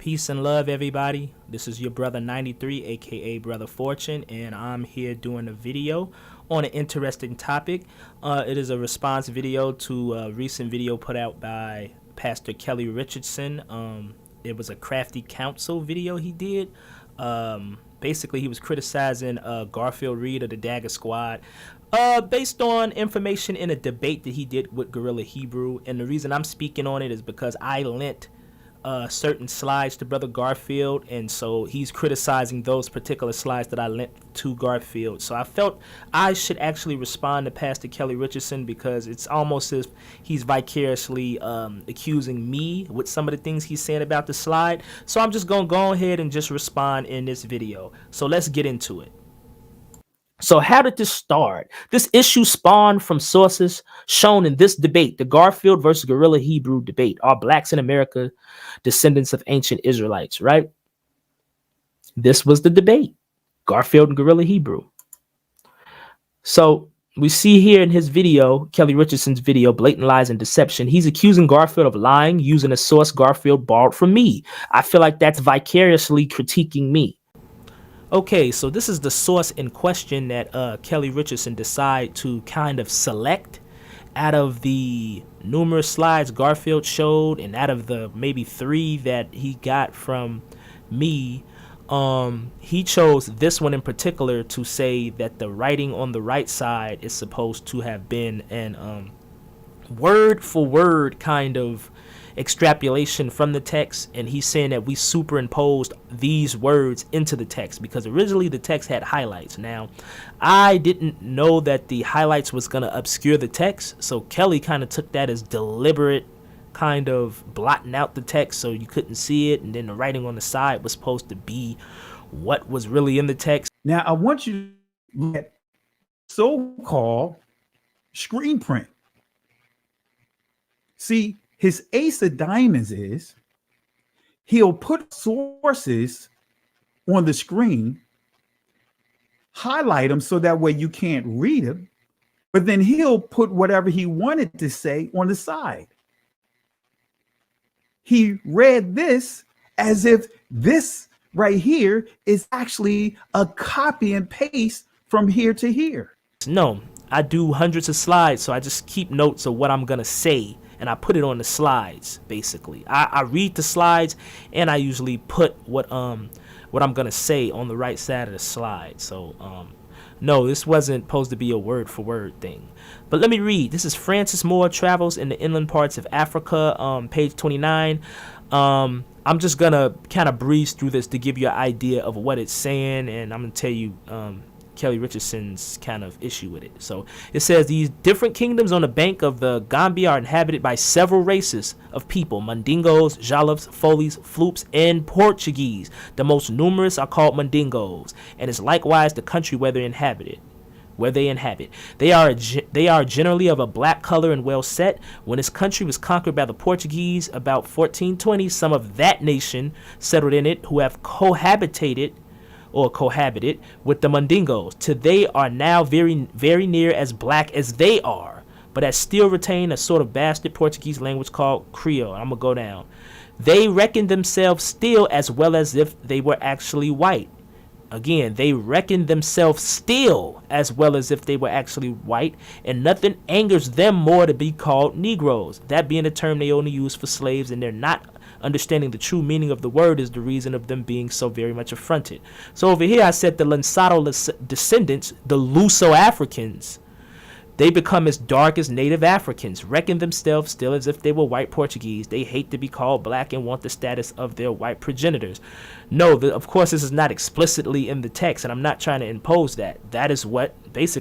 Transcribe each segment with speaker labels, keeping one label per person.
Speaker 1: Peace and love, everybody. This is your brother 93, aka Brother Fortune, and I'm here doing a video on an interesting topic. It is a response video to a recent video put out by Pastor Kelly Richardson. It was a Crafty Counsel video he did. Basically, he was criticizing Garfield Reed of the Dagger Squad based on information in a debate that he did with Gorilla Hebrew. And the reason I'm speaking on it is because I lent certain slides to Brother Garfield, and so he's criticizing those particular slides that I lent to Garfield. So I felt I should actually respond to Pastor Kelly Richardson because it's almost as if he's vicariously accusing me with some of the things he's saying about the slide. So I'm just going to go ahead and just respond in this video. So let's get into it. So how did this start? This issue spawned from sources shown in this debate, the Garfield versus Gorilla Hebrew debate. Are blacks in America descendants of ancient Israelites, right? This was the debate, Garfield and Gorilla Hebrew. So we see here in his video, Kelly Richardson's video, Blatant Lies and Deception, he's accusing Garfield of lying using a source Garfield borrowed from me. I feel like that's vicariously critiquing me. Okay, so this is the source in question that Kelly Richardson decided to kind of select out of the numerous slides Garfield showed, and out of the maybe 3 that he got from me. He chose this one in particular to say that the writing on the right side is supposed to have been an word for word kind of extrapolation from the text, and he's saying that we superimposed these words into the text because originally the text had highlights. Now, I didn't know that the highlights was going to obscure the text, so Kelly kind of took that as deliberate kind of blotting out the text so you couldn't see it, and then the writing on the side was supposed to be what was really in the text.
Speaker 2: Now, I want you to look at so-called screen print. See, his ace of diamonds is he'll put sources on the screen, highlight them so that way you can't read them, but then he'll put whatever he wanted to say on the side. He read this as if this right here is actually a copy and paste from here to here.
Speaker 1: No, I do hundreds of slides, so I just keep notes of what I'm going to say. And I put it on the slides, basically. I read the slides, and I usually put what I'm gonna say on the right side of the slide. So no, this wasn't supposed to be a word for word thing. But let me read. This is Francis Moore Travels in the Inland Parts of Africa, page 29. I'm just gonna kind of breeze through this to give you an idea of what it's saying, and I'm gonna tell you Kelly Richardson's kind of issue with it. So it says these different kingdoms on the bank of the Gambia are inhabited by several races of people: Mundingos, Jolloffs, Folies, Floops, and Portuguese. The most numerous are called Mundingos, and is likewise the country where they inhabit. They are generally of a black color and well set. When this country was conquered by the Portuguese about 1420, some of that nation settled in it, who have cohabited with the Mundingos, till they are now very, very near as black as they are, but as still retain a sort of bastard Portuguese language called Creole. I'm gonna go down. They reckon themselves still as well as if they were actually white. Again, they reckon themselves still as well as if they were actually white, and nothing angers them more to be called Negroes, that being the term they only use for slaves, and they're not understanding the true meaning of the word is the reason of them being so very much affronted. So over here I said the Lançado descendants, the Luso-Africans, they become as dark as native Africans, reckon themselves still as if they were white Portuguese. They hate to be called black and want the status of their white progenitors. No, of course this is not explicitly in the text, and I'm not trying to impose that. That is what this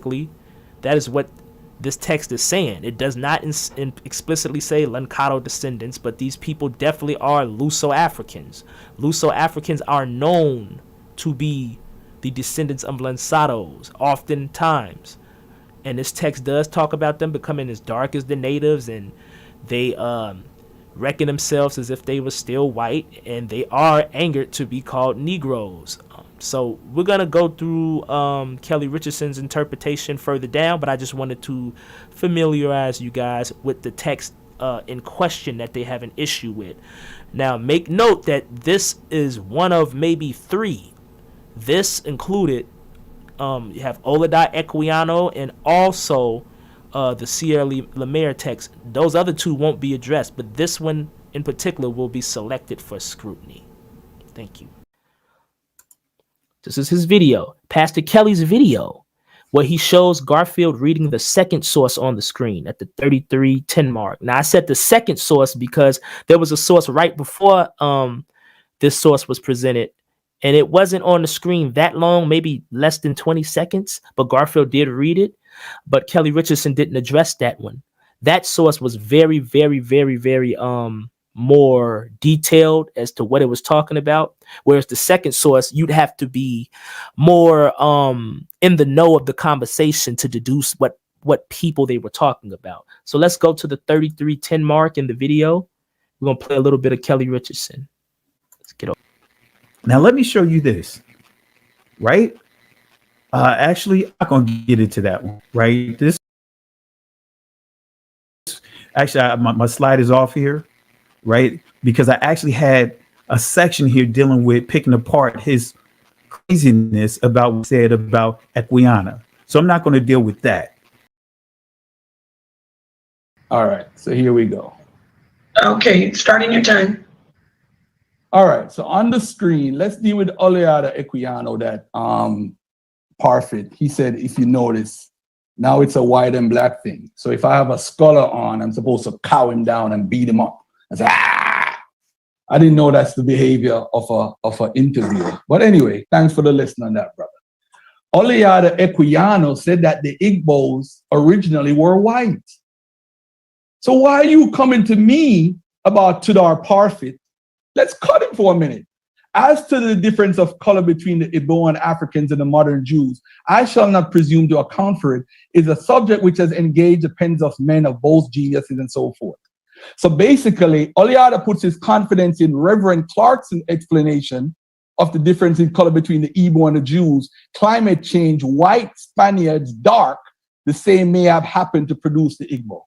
Speaker 1: text is saying. It does not explicitly say Lançado descendants, but these people definitely are Luso-Africans. Luso-Africans are known to be the descendants of Lançados, oftentimes. And this text does talk about them becoming as dark as the natives, and they reckon themselves as if they were still white, and they are angered to be called Negroes. So we're going to go through Kelly Richardson's interpretation further down, but I just wanted to familiarize you guys with the text in question that they have an issue with. Now, make note that this is one of maybe 3. This included, you have Oladi Equiano and also the Sierra Lemire text. Those other 2 won't be addressed, but this one in particular will be selected for scrutiny. Thank you. This is his video, Pastor Kelly's video, where he shows Garfield reading the second source on the screen at the 33:10 mark. Now, I said the second source because there was a source right before this source was presented, and it wasn't on the screen that long, maybe less than 20 seconds, but Garfield did read it, but Kelly Richardson didn't address that one. That source was very, very, very, very more detailed as to what it was talking about, whereas the second source, you'd have to be more in the know of the conversation to deduce what people they were talking about. So let's go to the 33:10 mark in the video. We're gonna play a little bit of Kelly Richardson. Let's get over.
Speaker 2: Now let me show you this, right? Actually, I'm gonna get into that one, right? This actually, my slide is off here, right? Because I actually had a section here dealing with picking apart his craziness about what he said about Equiana. So I'm not going to deal with that.
Speaker 3: All right, so here we go.
Speaker 4: Okay, starting your time.
Speaker 3: All right, so on the screen, let's deal with Oleada Equiano, that Parfit. He said, if you notice, now it's a white and black thing. So if I have a scholar on, I'm supposed to cow him down and beat him up and say, ah! I didn't know that's the behavior of an interviewer. But anyway, thanks for the lesson on that, brother. Oleada Equiano said that the Igbos originally were white. So why are you coming to me about Tudor Parfit? Let's cut him for a minute. As to the difference of color between the Igbo Africans and the modern Jews, I shall not presume to account for it. It's a subject which has engaged the pens of men of both geniuses and so forth. So basically, Oleada puts his confidence in Reverend Clarkson's explanation of the difference in color between the Igbo and the Jews. Climate change, white, Spaniards, dark, the same may have happened to produce the Igbo.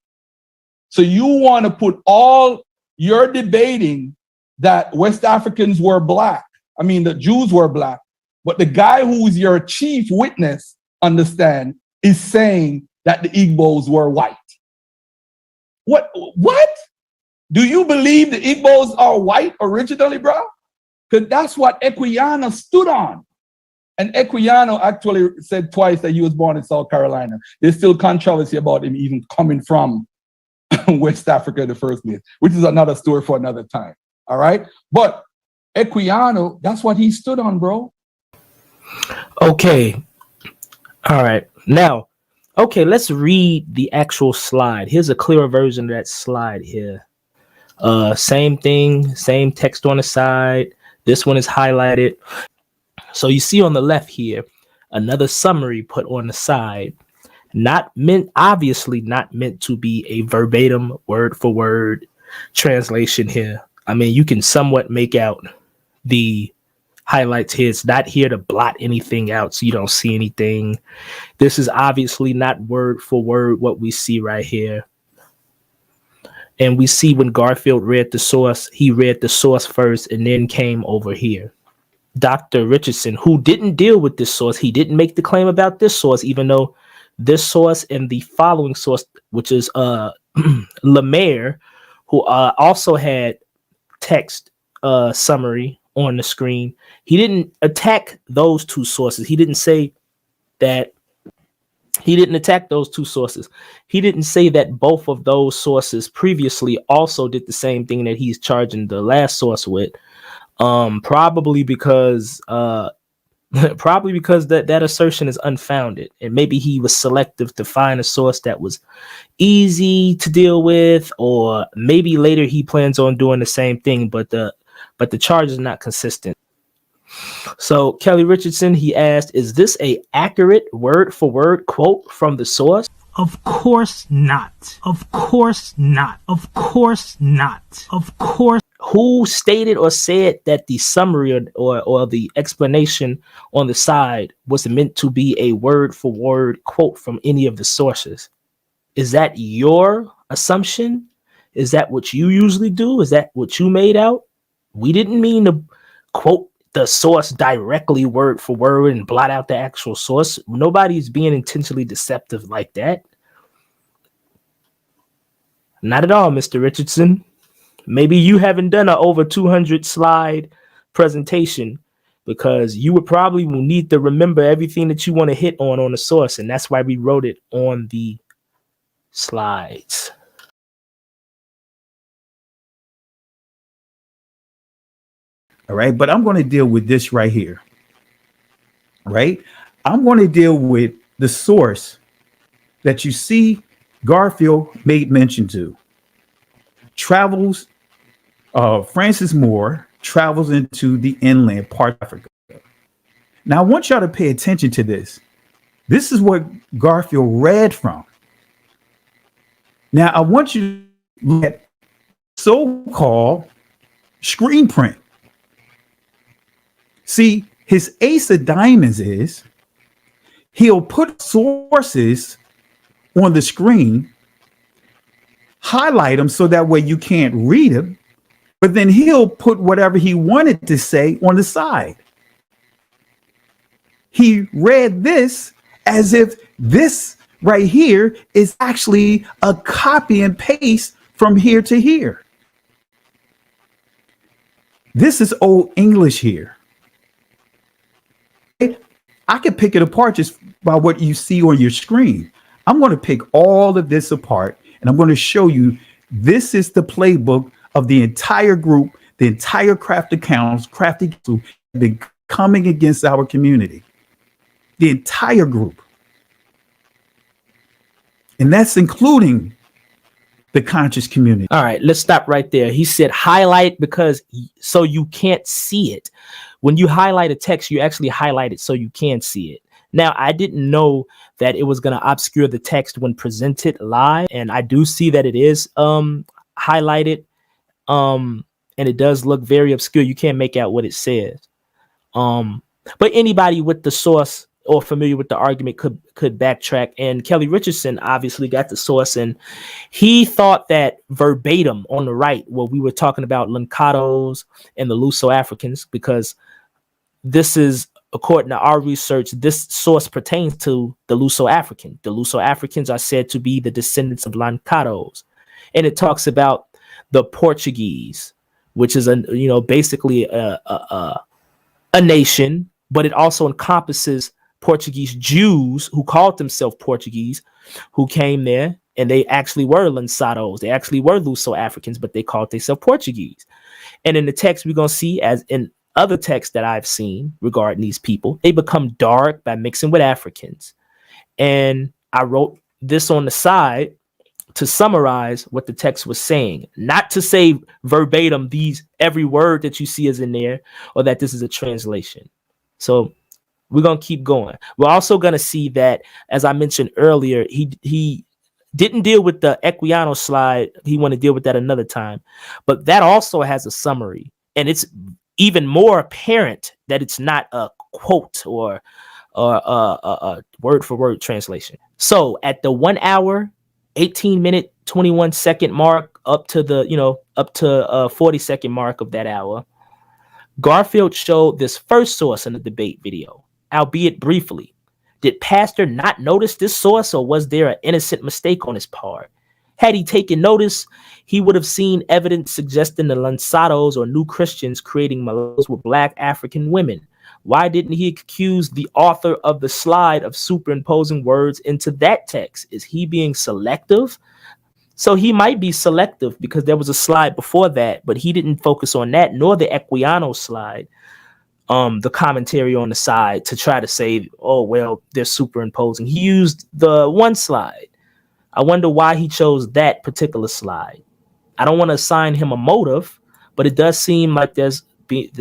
Speaker 3: So you want to put all your debating that West Africans were black. I mean, the Jews were black, but the guy who's your chief witness, understand, is saying that the Igbos were white. What? Do you believe the Igbos are white originally, bro? Because that's what Equiano stood on. And Equiano actually said twice that he was born in South Carolina. There's still controversy about him even coming from West Africa in the first place, which is another story for another time. All right. But Equiano, that's what he stood on, bro.
Speaker 1: Okay. All right. Now, okay, let's read the actual slide. Here's a clearer version of that slide here. Same thing, same text on the side. This one is highlighted. So you see on the left here, another summary put on the side. Obviously not meant to be a verbatim word for word translation here. I mean, you can somewhat make out the highlights here. It's not here to blot anything out so you don't see anything. This is obviously not word for word what we see right here. And we see when Garfield read the source, he read the source first and then came over here. Dr. Richardson, who didn't deal with this source, he didn't make the claim about this source, even though this source and the following source, which is Lemire, who also had text summary on the screen, he didn't attack those two sources. He didn't say that he didn't attack those two sources. He didn't say that both of those sources previously also did the same thing that he's charging the last source with. Probably because that assertion is unfounded, and maybe he was selective to find a source that was easy to deal with, or maybe later he plans on doing the same thing, but the charge is not consistent. So Kelly Richardson, he asked, is this a accurate word for word quote from the source? Of course not. Of course not. Of course not. Of course. Who stated or said that the summary or the explanation on the side was meant to be a word for word quote from any of the sources? Is that your assumption? Is that what you usually do? Is that what you made out? We didn't mean to quote the source directly word for word and blot out the actual source. Nobody's being intentionally deceptive like that. Not at all, Mr. Richardson. Maybe you haven't done an over 200 slide presentation because you would probably will need to remember everything that you want to hit on the source. And that's why we wrote it on the slides.
Speaker 2: All right. But I'm going to deal with this right here. Right. I'm going to deal with the source that you see Garfield made mention to. Travels, Francis Moore travels into the inland part of Africa. Now, I want y'all to pay attention to this. This is what Garfield read from. Now, I want you to look at so-called screen print. See, his ace of diamonds is he'll put sources on the screen, highlight them so that way you can't read them, but then he'll put whatever he wanted to say on the side. He read this as if this right here is actually a copy and paste from here to here. This is Old English here. I can pick it apart just by what you see on your screen. I'm going to pick all of this apart and I'm going to show you this is the playbook of the entire group, the entire craft accounts, crafty who have been coming against our community. The entire group. And that's including the conscious community.
Speaker 1: All right, let's stop right there. He said highlight because so you can't see it. When you highlight a text, you actually highlight it so you can see it. Now, I didn't know that it was going to obscure the text when presented live. And I do see that it is highlighted. And it does look very obscure. You can't make out what it says. But anybody with the source or familiar with the argument could backtrack. And Kelly Richardson obviously got the source, and he thought that verbatim on the right, where we were talking about Lancados and the Luso-Africans, because this is, according to our research, this source pertains to the Luso-African. The Luso-Africans are said to be the descendants of Lancados, and it talks about the Portuguese, which is basically a nation, but it also encompasses Portuguese Jews who called themselves Portuguese, who came there, and they actually were Lancados. They actually were Luso-Africans, but they called themselves Portuguese. And in the text, we're going to see, as in other texts that I've seen regarding these people, they become dark by mixing with Africans. And I wrote this on the side to summarize what the text was saying, not to say verbatim every word that you see is in there, or that this is a translation. So we're going to keep going. We're also going to see that, as I mentioned earlier, he didn't deal with the Equiano slide. He want to deal with that another time. But that also has a summary. And it's even more apparent that it's not a quote or a word for word translation. So at the 1 hour, 18 minute, 21 second mark up to 40-second mark of that hour, Garfield showed this first source in the debate video, albeit briefly. Did Pastor not notice this source, or was there an innocent mistake on his part? Had he taken notice, he would have seen evidence suggesting the Lancados or New Christians creating mulattoes with Black African women. Why didn't he accuse the author of the slide of superimposing words into that text? Is he being selective? So he might be selective because there was a slide before that, but he didn't focus on that, nor the Equiano slide, the commentary on the side, to try to say, oh, well, they're superimposing. He used the one slide. I wonder why he chose that particular slide. I don't want to assign him a motive, but it does seem like there's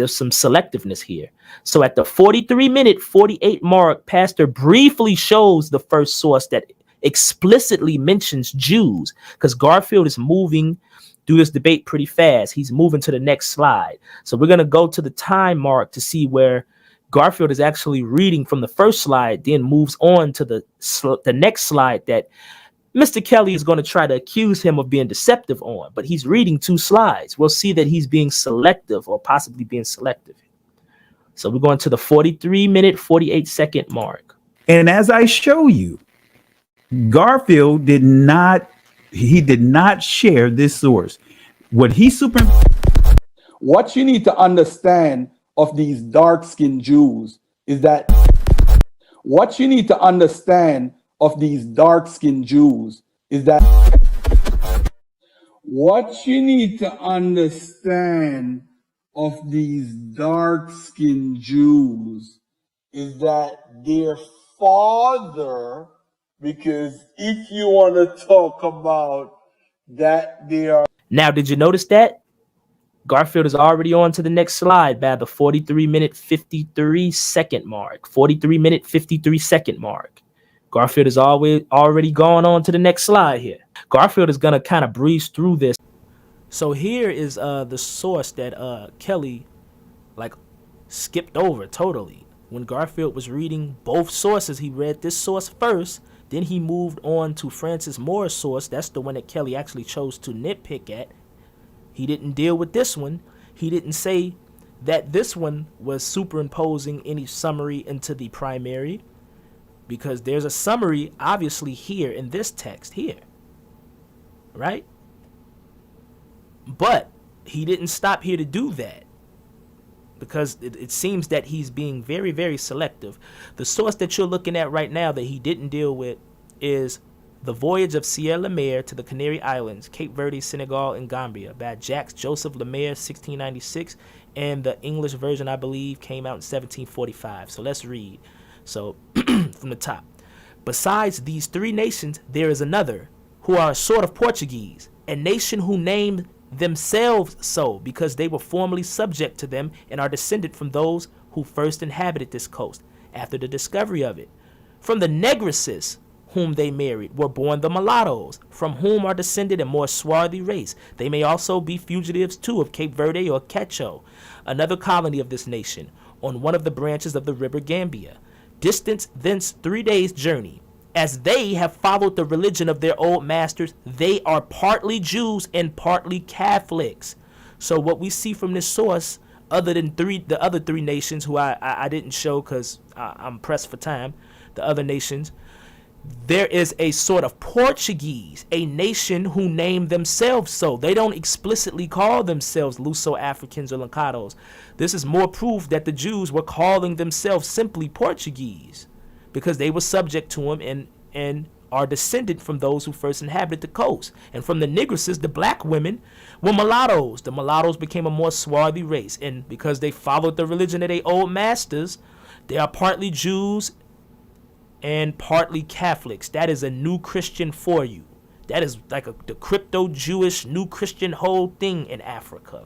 Speaker 1: some selectiveness here. So at the 43-minute, 48 mark, Pastor briefly shows the first source that explicitly mentions Jews, because Garfield is moving through this debate pretty fast. He's moving to the next slide. So we're going to go to the time mark to see where Garfield is actually reading from the first slide, then moves on to the next slide that Mr. Kelly is going to try to accuse him of being deceptive on, but he's reading 2 slides. We'll see that he's being selective or possibly being selective. So we're going to the 43-minute, 48-second mark.
Speaker 2: And as I show you, Garfield did not share this source. What
Speaker 3: you need to understand of these dark-skinned Jews is that what you need to understand of these dark-skinned Jews is that what you need to understand of these dark-skinned Jews is that their father, because if you want to talk about that, they are.
Speaker 1: Now, did you notice that? Garfield is already on to the next slide by the 43-minute, 53-second mark. 43-minute, 53-second mark. Garfield is already gone on to the next slide here. Garfield is going to kind of breeze through this. So here is the source that Kelly skipped over totally. When Garfield was reading both sources, he read this source first, then he moved on to Francis Moore's source. That's the one that Kelly actually chose to nitpick at. He didn't deal with this one. He didn't say that this one was superimposing any summary into the primary, because there's a summary obviously here in this text here, right? But he didn't stop here to do that, because it seems that he's being very, very selective. The source that you're looking at right now that he didn't deal with is The Voyage of Sierra Lemaire to the Canary Islands, Cape Verde, Senegal, and Gambia by Jacques Joseph Lemaire, 1696, and the English version, I believe, came out in 1745. So let's read. So from the top. Besides these 3 nations, there is another, who are a sort of Portuguese, a nation who named themselves so because they were formerly subject to them and are descended from those who first inhabited this coast after the discovery of it. From the negresses whom they married were born the mulattoes, from whom are descended a more swarthy race. They may also be fugitives too of Cape Verde or Quecho, another colony of this nation, on one of the branches of the river Gambia, distant thence 3 days' journey. As they have followed the religion of their old masters, they are partly Jews and partly Catholics. So what we see from this source, other than the other 3 nations who I didn't show because I'm pressed for time, the other nations, there is a sort of Portuguese, a nation who name themselves so. They don't explicitly call themselves Luso-Africans or Lancados. This is more proof that the Jews were calling themselves simply Portuguese, because they were subject to him and are descended from those who first inhabited the coast. And from the negresses, the black women, were mulattoes. The mulattoes became a more swarthy race, and because they followed the religion of their old masters, they are partly Jews and partly Catholics. That is a new Christian for you. That is like the crypto-Jewish new Christian whole thing in Africa.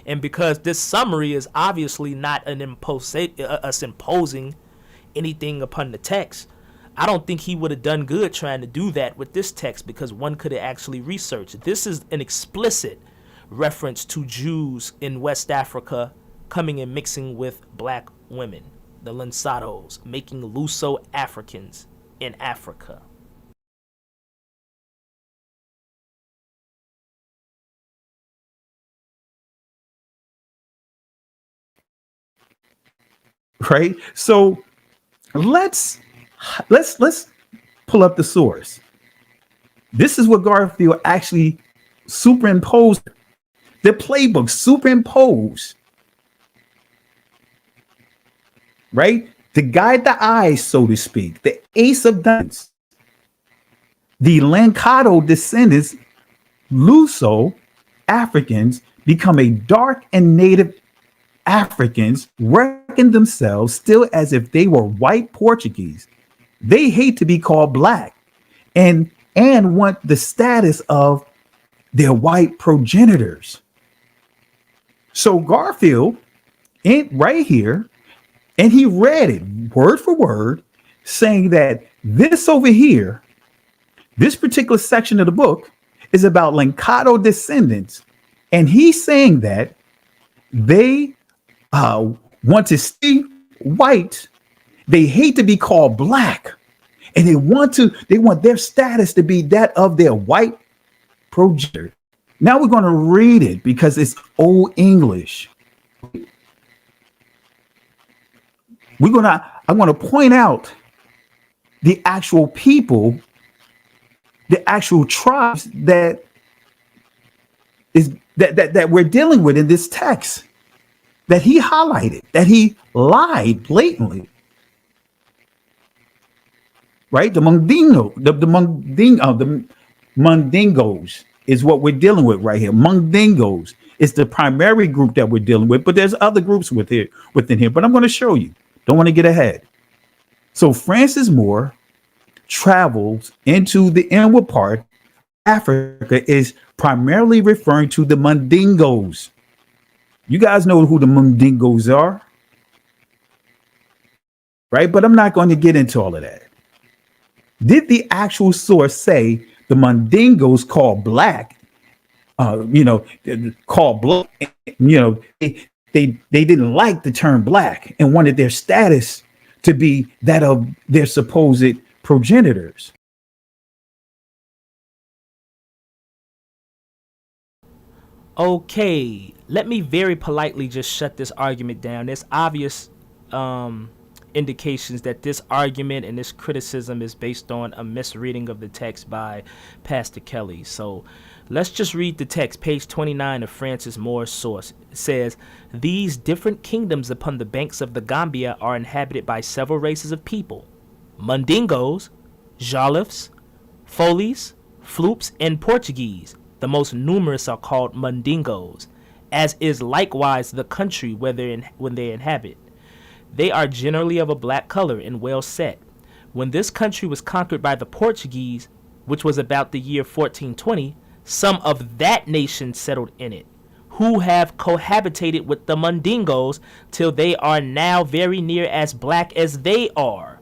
Speaker 1: And because this summary is obviously not us imposing anything upon the text, I don't think he would have done good trying to do that with this text, because one could have actually researched. This is an explicit reference to Jews in West Africa coming and mixing with black women, the Lancados, making Luso-Africans in Africa.
Speaker 2: Right? So let's pull up the source. This is what Garfield actually superimposed. The playbook superimposed, right? To guide the eyes, so to speak, the ace of diamonds. The Lancado descendants, Luso Africans, become a dark and native Africans, reckon themselves still as if they were white Portuguese. They hate to be called black and want the status of their white progenitors. So Garfield right here, and he read it word for word, saying that this over here, this particular section of the book, is about Lancado descendants. And he's saying that they want to stay white. They hate to be called black. And they want their status to be that of their white progenitor. Now we're going to read it because it's Old English. I'm going to point out the actual people, the actual tribes that we're dealing with in this text, that he highlighted, that he lied blatantly. Right? The Mundingos is what we're dealing with right here. Mundingos is the primary group that we're dealing with, but there's other groups within here. But I'm going to show you. Don't want to get ahead. So Francis Moore travels into the inward part. Africa is primarily referring to the Mundingos. You guys know who the Mundingos are, right? But I'm not going to get into all of that. Did the actual source say the Mundingos called black? Called black. They didn't like the term black and wanted their status to be that of their supposed progenitors.
Speaker 1: Okay, let me very politely just shut this argument down. There's obvious indications that this argument and this criticism is based on a misreading of the text by Pastor Kelly. So let's just read the text. Page 29 of Francis Moore's source. It says, these different kingdoms upon the banks of the Gambia are inhabited by several races of people: Mundingos, Jolifs, Folies, Floops, and Portuguese. The most numerous are called Mundingos, as is likewise the country when they inhabit. They are generally of a black color and well set. When this country was conquered by the Portuguese, which was about the year 1420, some of that nation settled in it, who have cohabitated with the Mundingos till they are now very near as black as they are.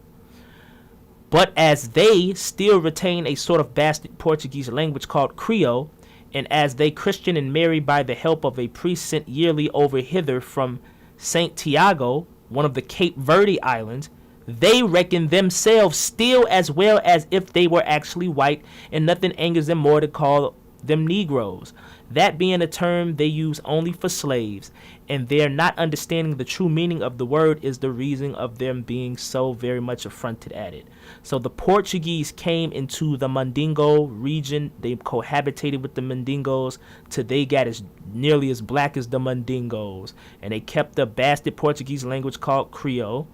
Speaker 1: But as they still retain a sort of bastard Portuguese language called Creole, and as they Christian and marry by the help of a priest sent yearly over hither from St. Tiago, one of the Cape Verde Islands, they reckon themselves still as well as if they were actually white, and nothing angers them more to call them Negroes, that being a term they use only for slaves, and their not understanding the true meaning of the word is the reason of them being so very much affronted at it. So the Portuguese came into the Mundingo region, they cohabitated with the Mundingos till they got as nearly as black as the Mundingos, and they kept the bastard Portuguese language called Creole,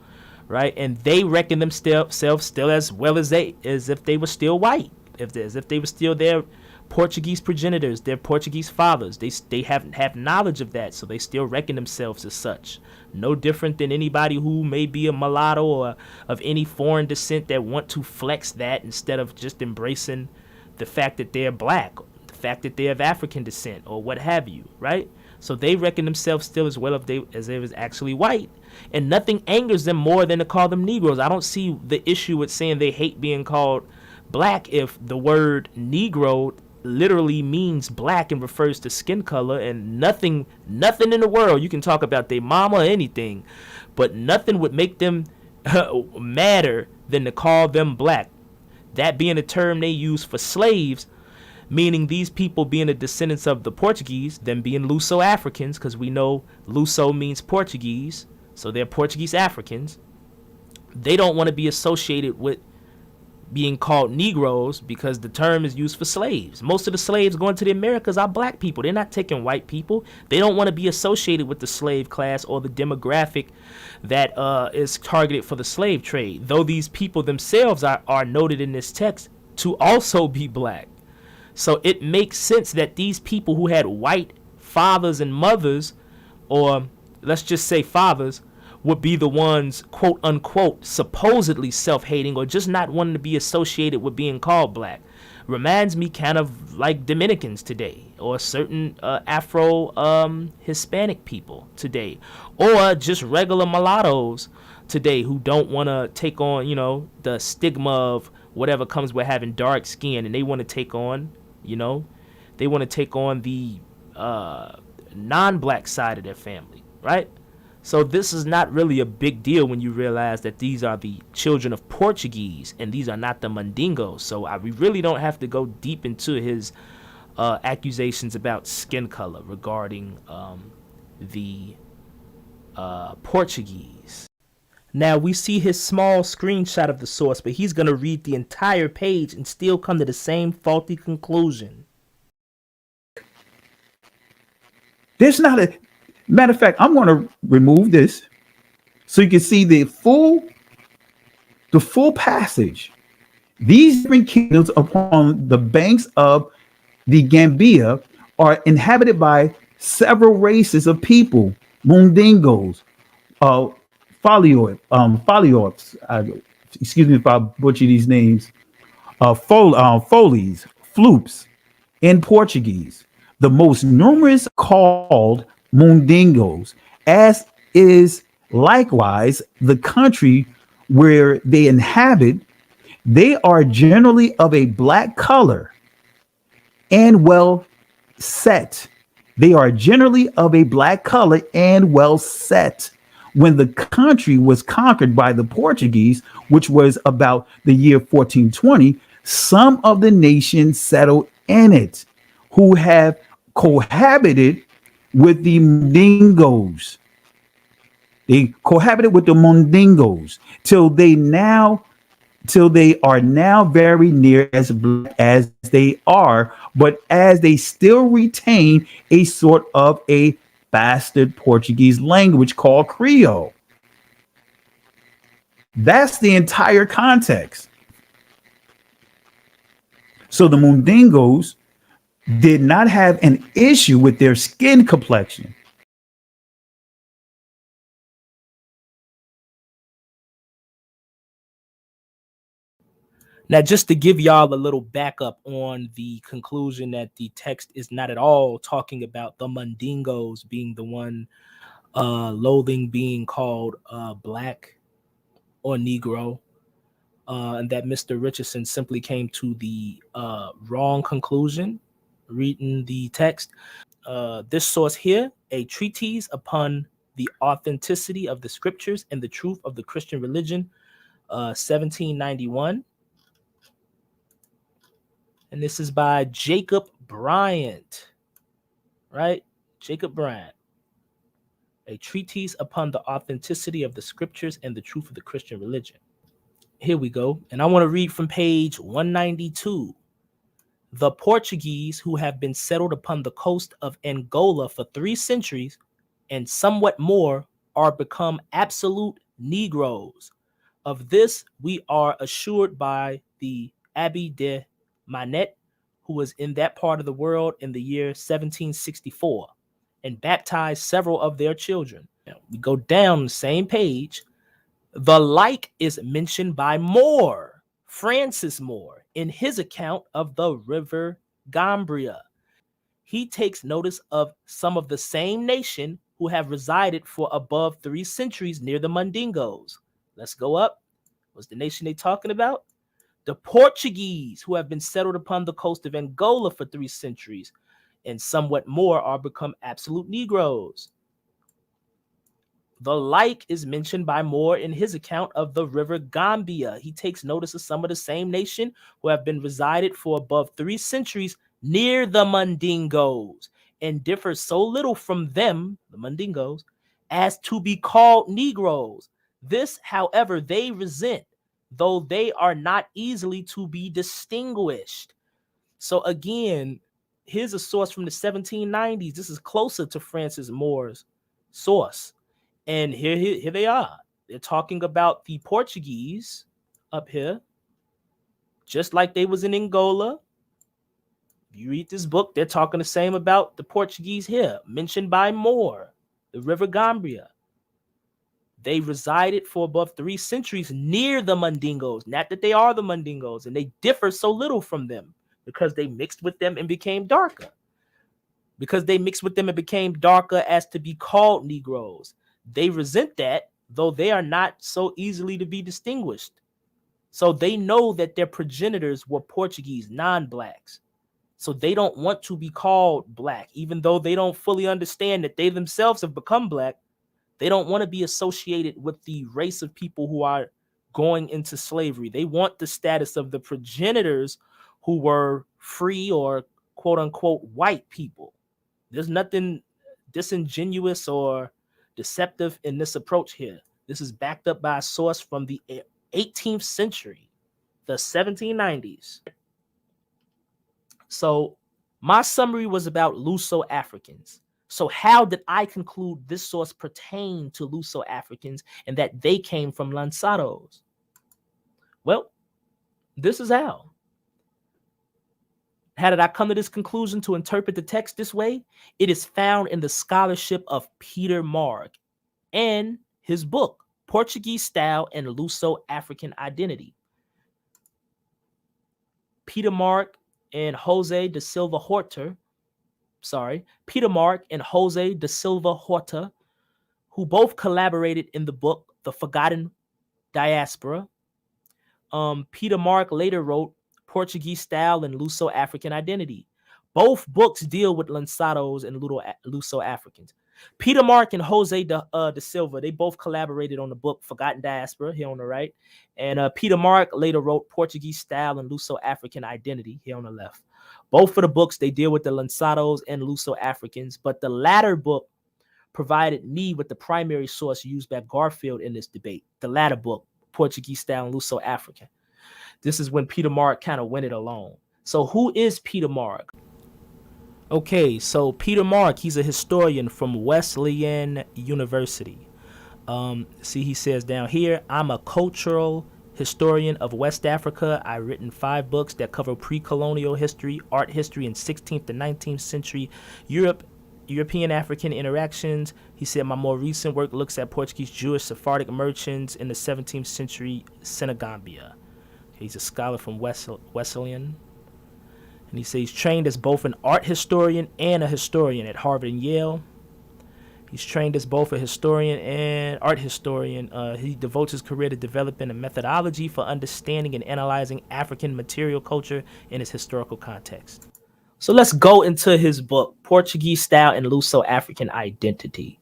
Speaker 1: right? And they reckon themselves still as well as if they were still white, as if they were still their Portuguese progenitors, their Portuguese fathers. They have knowledge of that, so they still reckon themselves as such. No different than anybody who may be a mulatto or of any foreign descent that want to flex that instead of just embracing the fact that they're black, the fact that they're of African descent, or what have you, right? So they reckon themselves still as well as they was actually white, and nothing angers them more than to call them Negroes. I don't see the issue with saying they hate being called black if the word Negro literally means black and refers to skin color, and nothing in the world, you can talk about their mama or anything, but nothing would make them madder than to call them black. That being a term they use for slaves, meaning these people being the descendants of the Portuguese, them being Luso-Africans, because we know Luso means Portuguese, so they're Portuguese Africans. They don't want to be associated with being called Negroes because the term is used for slaves. Most of the slaves going to the Americas are black people. They're not taking white people. They don't want to be associated with the slave class or the demographic that is targeted for the slave trade, though these people themselves are noted in this text to also be black. So it makes sense that these people who had white fathers and mothers, or let's just say fathers, would be the ones, quote unquote, supposedly self-hating or just not wanting to be associated with being called black. Reminds me kind of like Dominicans today, or certain Afro-Hispanic people today, or just regular mulattoes today who don't want to take on, the stigma of whatever comes with having dark skin, and they want to take on, the non-black side of their family, right? So this is not really a big deal when you realize that these are the children of Portuguese and these are not the Mundingos. So we really don't have to go deep into his accusations about skin color regarding the Portuguese. Now we see his small screenshot of the source, but he's going to read the entire page and still come to the same faulty conclusion.
Speaker 2: There's not a matter of fact. I'm going to remove this so you can see the full passage. These different kingdoms upon the banks of the Gambia are inhabited by several races of people: Mundingos, Foliops. Excuse me if I butcher these names. Folies, Floops in Portuguese. The most numerous called Mundingos, as is likewise the country where they inhabit. They are generally of a black color and well set. They are generally of a black color and well set. When the country was conquered by the Portuguese, which was about the year 1420, some of the nations settled in it, who have cohabited with the Mundingos. They cohabited with the Mundingos till they are now very near as black as they are, but as they still retain a sort of a bastard Portuguese language called Creole. That's the entire context. So the Mundingos did not have an issue with their skin complexion.
Speaker 1: Now, just to give y'all a little backup on the conclusion that the text is not at all talking about the Mundingos being the one loathing being called black or Negro, and that Mr. Richardson simply came to the wrong conclusion reading the text. This source here, a treatise upon the authenticity of the scriptures and the truth of the Christian religion, 1791. And this is by Jacob Bryant, right? Jacob Bryant. A treatise upon the authenticity of the scriptures and the truth of the Christian religion. Here we go. And I want to read from page 192. The Portuguese, who have been settled upon the coast of Angola for 3 centuries and somewhat more, are become absolute Negroes. Of this we are assured by the Abbé de Manet, who was in that part of the world in the year 1764 and baptized several of their children. Now, we go down the same page. The like is mentioned by Moore, Francis Moore, in his account of the river Gambia. He takes notice of some of the same nation who have resided for above 3 centuries near the Mundingos. Let's go up. What's the nation they talking about? The Portuguese, who have been settled upon the coast of Angola for 3 centuries and somewhat more, are become absolute Negroes. The like is mentioned by Moore in his account of the river Gambia. He takes notice of some of the same nation who have been resided for above 3 centuries near the Mundingos and differ so little from them, the Mundingos, as to be called Negroes. This, however, they resent, though they are not easily to be distinguished. So again, here's a source from the 1790s. This is closer to Francis Moore's source. And here they are. They're talking about the Portuguese up here, just like they was in Angola. If you read this book, they're talking the same about the Portuguese here, mentioned by Moore, the river Gambia. They resided for above 3 centuries near the Mundingos, not that they are the Mundingos, and they differ so little from them because they mixed with them and became darker. Because they mixed with them and became darker as to be called Negroes. They resent that, though they are not so easily to be distinguished. So they know that their progenitors were Portuguese, non-blacks. So they don't want to be called black, even though they don't fully understand that they themselves have become black. They don't want to be associated with the race of people who are going into slavery. They want the status of the progenitors who were free or quote unquote white people. There's nothing disingenuous or deceptive in this approach here. This is backed up by a source from the 18th century, the 1790s. So my summary was about Luso-Africans. So how did I conclude this source pertained to Luso-Africans and that they came from Lanzaros? Well, this is how. How did I come to this conclusion to interpret the text this way? It is found in the scholarship of Peter Mark and his book, Portuguese Style and Luso-African Identity. Peter Mark and Jose de Silva Horta, Peter Mark and Jose de Silva Horta, who both collaborated in the book, The Forgotten Diaspora. Peter Mark later wrote Portuguese Style and Luso-African Identity. Both books deal with Lanzaros and Luso-Africans. Peter Mark and Jose de Silva, they both collaborated on the book Forgotten Diaspora, here on the right. And Peter Mark later wrote Portuguese Style and Luso-African Identity, here on the left. Both of the books, they deal with the Lanzaros and Luso-Africans, but the latter book provided me with the primary source used by Garfield in this debate. The latter book, Portuguese Style and Luso-African. This is when Peter Mark kind of went it alone. So who is Peter Mark? Okay, so Peter Mark, he's a historian from Wesleyan University. See, he says down here, I'm a cultural historian of West Africa. I've written 5 books that cover pre-colonial history, art history in 16th to 19th century European-African interactions. He said my more recent work looks at Portuguese Jewish Sephardic merchants in the 17th century Senegambia. He's a scholar from Wesleyan. And he says he's trained as both an art historian and a historian at Harvard and Yale. He's trained as both a historian and art historian. He devotes his career to developing a methodology for understanding and analyzing African material culture in its historical context. So let's go into his book, Portuguese Style and Luso-African Identity.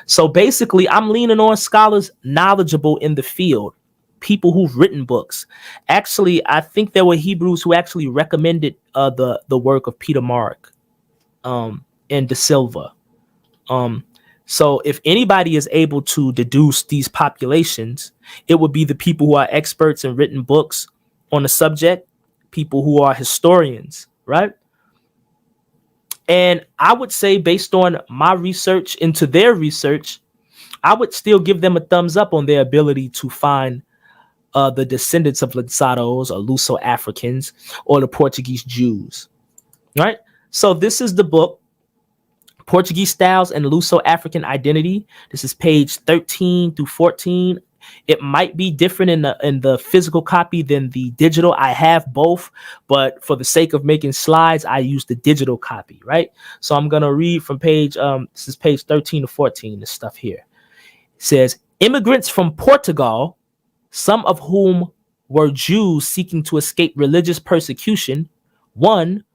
Speaker 1: So basically, I'm leaning on scholars knowledgeable in the field, people who've written books. Actually, I think there were Hebrews who actually recommended the work of Peter Mark and De Silva. So if anybody is able to deduce these populations, it would be the people who are experts in written books on the subject, people who are historians, right? And I would say, based on my research into their research, I would still give them a thumbs up on their ability to find the descendants of Lanzaros or Luso-Africans or the Portuguese Jews, right? So this is the book, Portuguese Styles and Luso-African Identity. This is page 13 through 14. It might be different in the physical copy than the digital. I have both, but for the sake of making slides, I use the digital copy, right? So I'm gonna read from page this is page 13 to 14. This stuff here. It says, immigrants from Portugal, some of whom were Jews seeking to escape religious persecution, one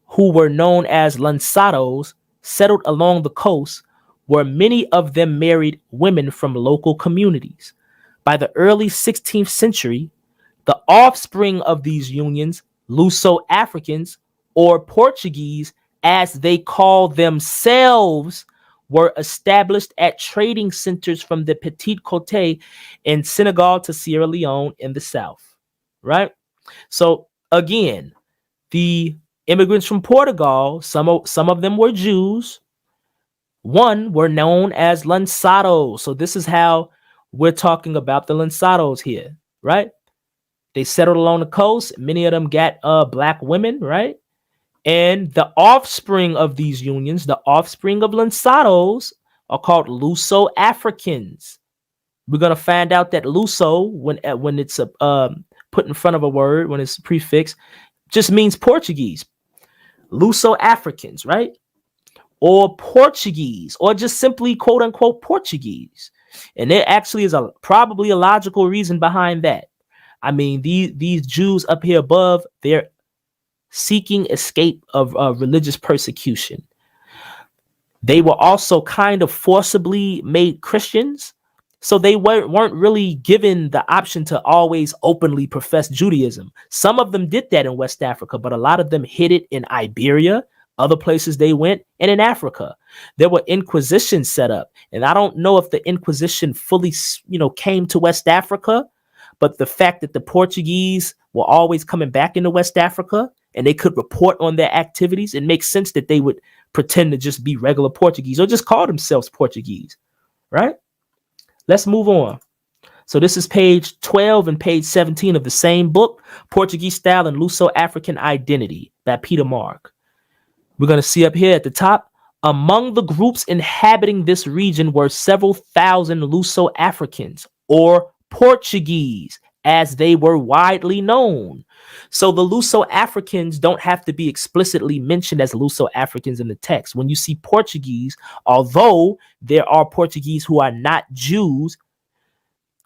Speaker 1: who were known as Lanzaros, settled along the coast, where many of them married women from local communities. By the early 16th century, the offspring of these unions, Luso-Africans or Portuguese, as they call themselves, were established at trading centers from the Petit Côte in Senegal to Sierra Leone in the south, right? So again, the immigrants from Portugal, some of them were Jews. One were known as Lanzaros. So this is how we're talking about the Lanzaros here, right? They settled along the coast. Many of them got black women, right? And the offspring of these unions, the offspring of Lanzaros, are called Luso-Africans. We're going to find out that Luso, when it's put in front of a word, when it's a prefix, just means Portuguese. Luso-Africans, right? Or Portuguese, or just simply quote unquote Portuguese. And there actually is probably a logical reason behind that. I mean, these Jews up here above, they're seeking escape of religious persecution. They were also kind of forcibly made Christians. So they weren't really given the option to always openly profess Judaism. Some of them did that in West Africa, but a lot of them hid it in Iberia, other places they went, and in Africa. There were inquisitions set up. And I don't know if the Inquisition fully, came to West Africa, but the fact that the Portuguese were always coming back into West Africa and they could report on their activities, it makes sense that they would pretend to just be regular Portuguese or just call themselves Portuguese, right? Let's move on. So this is page 12 and page 17 of the same book, Portuguese Style and Luso-African Identity by Peter Mark. We're going to see up here at the top, among the groups inhabiting this region were several thousand Luso-Africans or Portuguese, as they were widely known. So the Luso-Africans don't have to be explicitly mentioned as Luso-Africans in the text. When you see Portuguese, although there are Portuguese who are not Jews,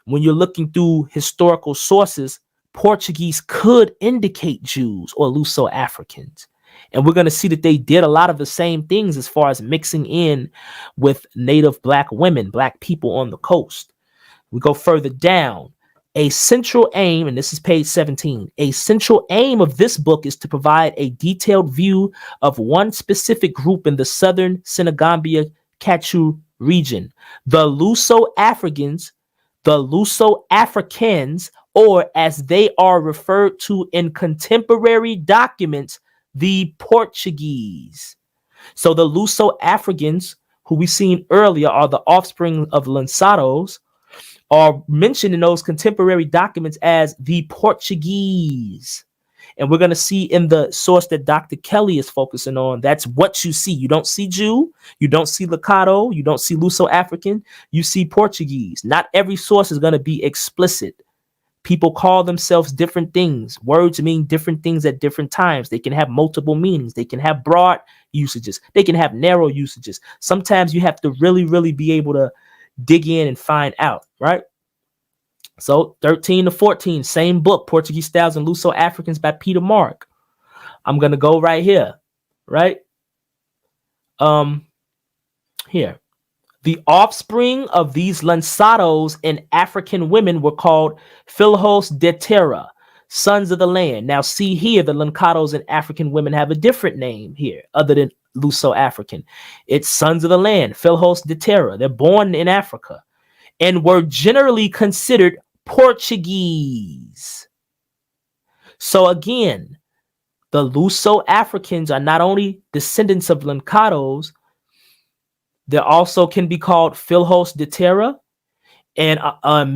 Speaker 1: when you're looking through historical sources, Portuguese could indicate Jews or Luso-Africans. And we're going to see that they did a lot of the same things as far as mixing in with native black women, black people on the coast. We go further down. A central aim, and this is page 17, a central aim of this book is to provide a detailed view of one specific group in the southern Senegambia Kachu region, the Luso-Africans, or as they are referred to in contemporary documents, the Portuguese. So the Luso-Africans, who we seen earlier, are the offspring of Lançados, are mentioned in those contemporary documents as the Portuguese. And we're going to see in the source that Dr. Kelly is focusing on, that's what you see. You don't see Jew, you don't see Lacado, you don't see Luso-African, you see Portuguese. Not every source is going to be explicit. People call themselves different things. Words mean different things at different times. They can have multiple meanings. They can have broad usages. They can have narrow usages. Sometimes you have to really, really be able to dig in and find out, right? So 13 to 14, same book, Portuguese Styles and Luso-Africans by Peter Mark. I'm going to go right here, right? Here. The offspring of these Lançados and African women were called Filhos de Terra, sons of the land. Now see here, the Lançados and African women have a different name here, other than Luso-African. It's sons of the land, Filhos de Terra. They're born in Africa and were generally considered Portuguese. So again, the Luso-Africans are not only descendants of Lançados, they also can be called Filhos de Terra, and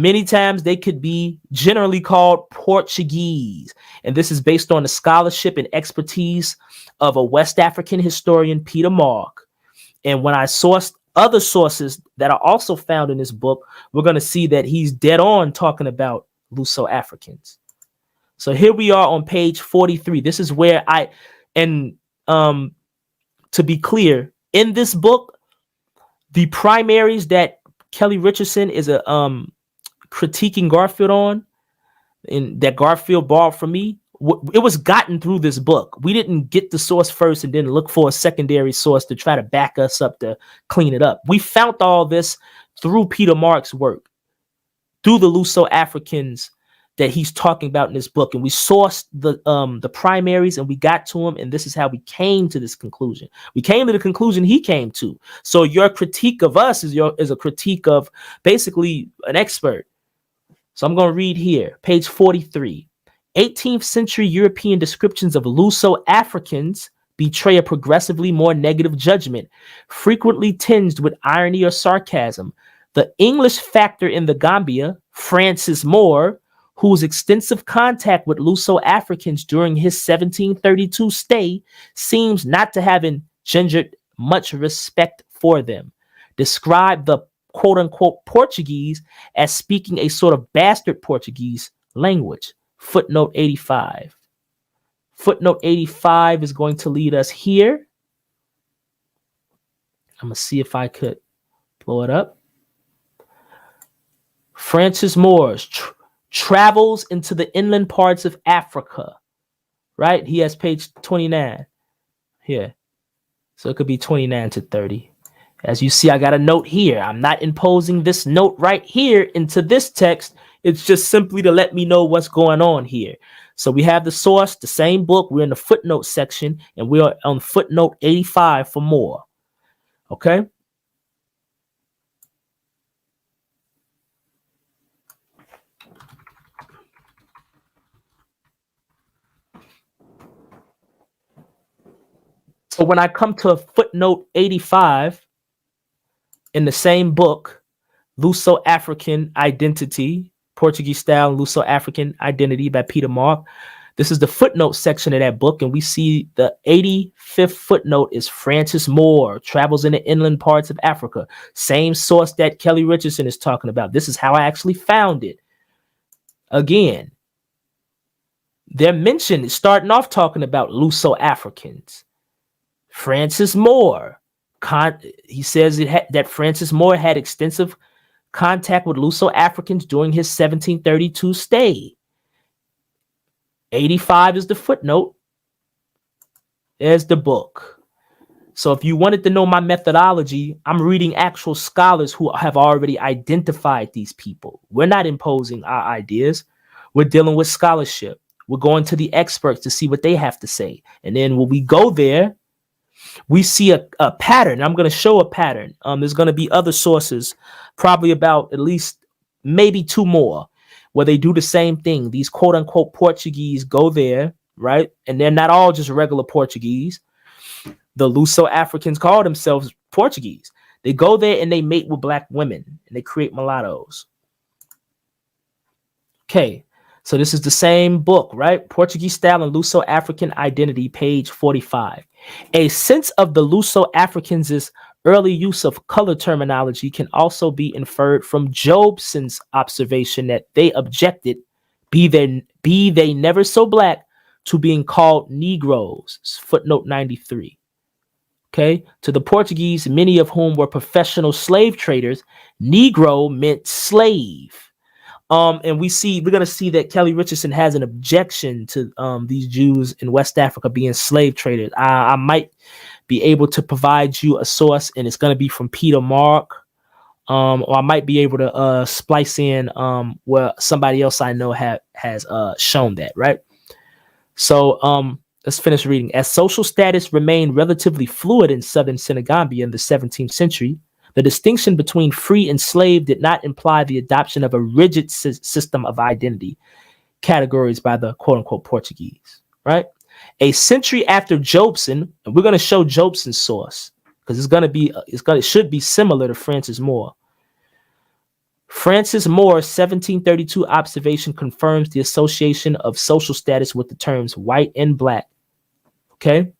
Speaker 1: many times they could be generally called Portuguese. And this is based on the scholarship and expertise of a West African historian, Peter Mark. And when I sourced other sources that are also found in this book, we're going to see that he's dead on talking about Luso-Africans. So here we are on page 43. This is where to be clear, in this book, the primaries that Kelly Richardson is critiquing Garfield on, and that Garfield borrowed from me, it was gotten through this book. We didn't get the source first and then look for a secondary source to try to back us up to clean it up. We found all this through Peter Mark's work, through the Luso-Africans that he's talking about in this book. And we sourced the primaries and we got to them. And this is how we came to this conclusion. We came to the conclusion he came to. So your critique of us is a critique of basically an expert. So I'm going to read here, page 43. 18th century European descriptions of Luso-Africans betray a progressively more negative judgment, frequently tinged with irony or sarcasm. The English factor in the Gambia, Francis Moore, whose extensive contact with Luso-Africans during his 1732 stay seems not to have engendered much respect for them, described the quote-unquote Portuguese as speaking a sort of bastard Portuguese language. Footnote 85. Footnote 85 is going to lead us here. I'm going to see if I could blow it up. Francis Moore's travels into the inland parts of Africa, right? He has page 29 here. So it could be 29 to 30. As you see, I got a note here. I'm not imposing this note right here into this text. It's just simply to let me know what's going on here. So we have the source, the same book. We're in the footnote section, and we are on footnote 85 for more. Okay. So when I come to footnote 85 in the same book, Luso-African Identity, Portuguese Style Luso-African Identity by Peter Mark. This is the footnote section of that book, and we see the 85th footnote is Francis Moore, Travels in the Inland Parts of Africa. Same source that Kelly Richardson is talking about. This is how I actually found it. Again, their mention is starting off talking about Luso-Africans. Francis Moore, he says that Francis Moore had extensive contact with Luso-Africans during his 1732 stay. 85 is the footnote. There's the book. So if you wanted to know my methodology, I'm reading actual scholars who have already identified these people. We're not imposing our ideas. We're dealing with scholarship. We're going to the experts to see what they have to say. And then when we go there, we see a pattern. I'm going to show a pattern. There's going to be other sources, probably about at least maybe two more, where they do the same thing. These quote unquote Portuguese go there, right? And they're not all just regular Portuguese. The Luso-Africans call themselves Portuguese. They go there and they mate with black women and they create mulattoes. Okay, so this is the same book, right? Portuguese Style and Luso-African Identity, page 45. A sense of the Luso-Africans' early use of color terminology can also be inferred from Jobson's observation that they objected, be they never so black, to being called Negroes. Footnote 93. Okay, to the Portuguese, many of whom were professional slave traders, Negro meant slave. And we're going to see that Kelly Richardson has an objection to these Jews in West Africa being slave traders. I might be able to provide you a source, and it's going to be from Peter Mark, or I might be able to splice in where somebody else I know has shown that, right? So let's finish reading. As social status remained relatively fluid in southern Senegambia in the 17th century, the distinction between free and slave did not imply the adoption of a rigid system of identity categories by the quote-unquote Portuguese, right? A century after Jobson, and we're going to show Jobson's source because it should be similar to Francis Moore. Francis Moore's 1732 observation confirms the association of social status with the terms white and black. Okay.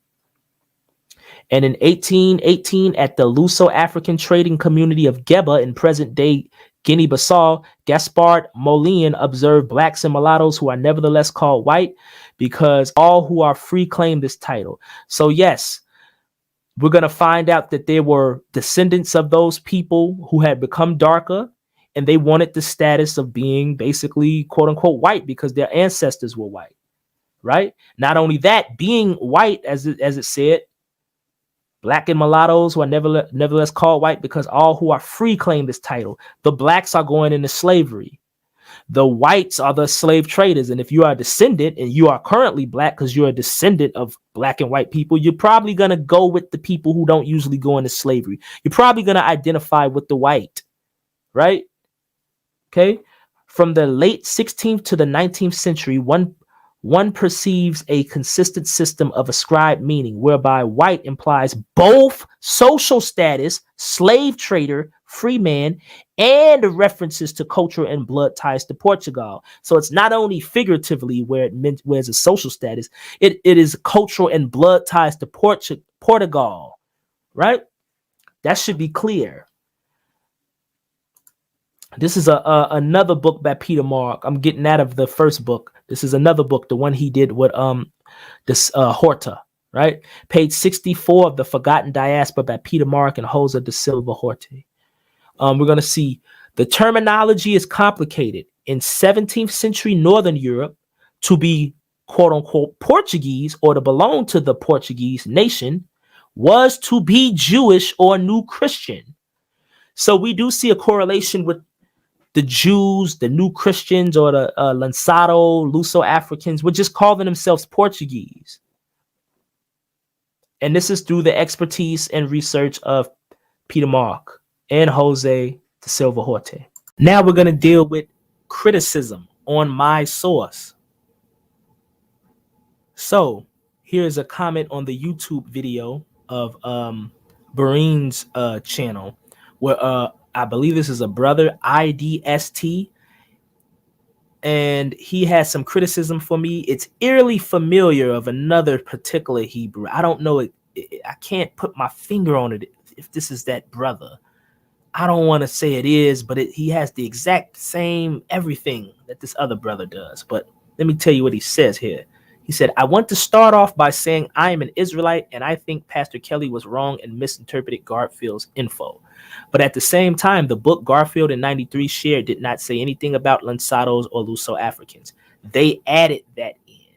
Speaker 1: And in 1818, at the Luso-African trading community of Geba in present-day Guinea-Bissau, Gaspard Molin observed blacks and mulattoes who are nevertheless called white because all who are free claim this title. So yes, we're going to find out that there were descendants of those people who had become darker, and they wanted the status of being basically quote-unquote white because their ancestors were white, right? Not only that, being white, as it said, black and mulattoes who are nevertheless called white because all who are free claim this title. The blacks are going into slavery. The whites are the slave traders. And if you are a descendant and you are currently black because you're a descendant of black and white people, you're probably going to go with the people who don't usually go into slavery. You're probably going to identify with the white, right? Okay. From the late 16th to the 19th century, one perceives a consistent system of ascribed meaning whereby white implies both social status, slave trader, free man, and references to culture and blood ties to Portugal. So it's not only figuratively where it's a social status, it is cultural and blood ties to Portugal, right? That should be clear. This is another book by Peter Mark. I'm getting out of the first book. This is another book, the one he did with this Horta, right? Page 64 of The Forgotten Diaspora by Peter Mark and Jose de Silva Horta. We're going to see the terminology is complicated. In 17th century Northern Europe, to be quote unquote Portuguese or to belong to the Portuguese nation was to be Jewish or New Christian. So we do see a correlation with the Jews, the New Christians, or the Lançado, Luso-Africans would just calling themselves Portuguese. And this is through the expertise and research of Peter Mark and Jose de Silva Horte. Now we're going to deal with criticism on my source. So here's a comment on the YouTube video of Bareen's channel, where I believe this is a brother, IDST, and he has some criticism for me. It's eerily familiar of another particular Hebrew. I don't know it. I can't put my finger on it if this is that brother. I don't want to say it is, but he has the exact same everything that this other brother does. But let me tell you what he says here. He said, I want to start off by saying I am an Israelite, and I think Pastor Kelly was wrong and misinterpreted Garfield's info. But at the same time, the book Garfield in 93 shared did not say anything about Lançados or Luso-Africans. They added that in.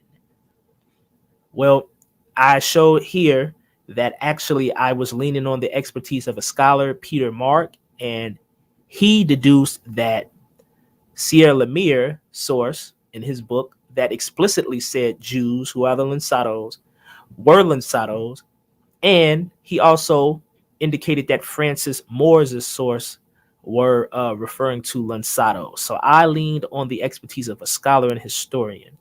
Speaker 1: Well, I showed here that actually I was leaning on the expertise of a scholar, Peter Mark, and he deduced that Sierra Lemire source in his book that explicitly said Jews, who are the Lançados, were Lançados, and he also indicated that Francis Moore's source were referring to Lançados. So I leaned on the expertise of a scholar and historian.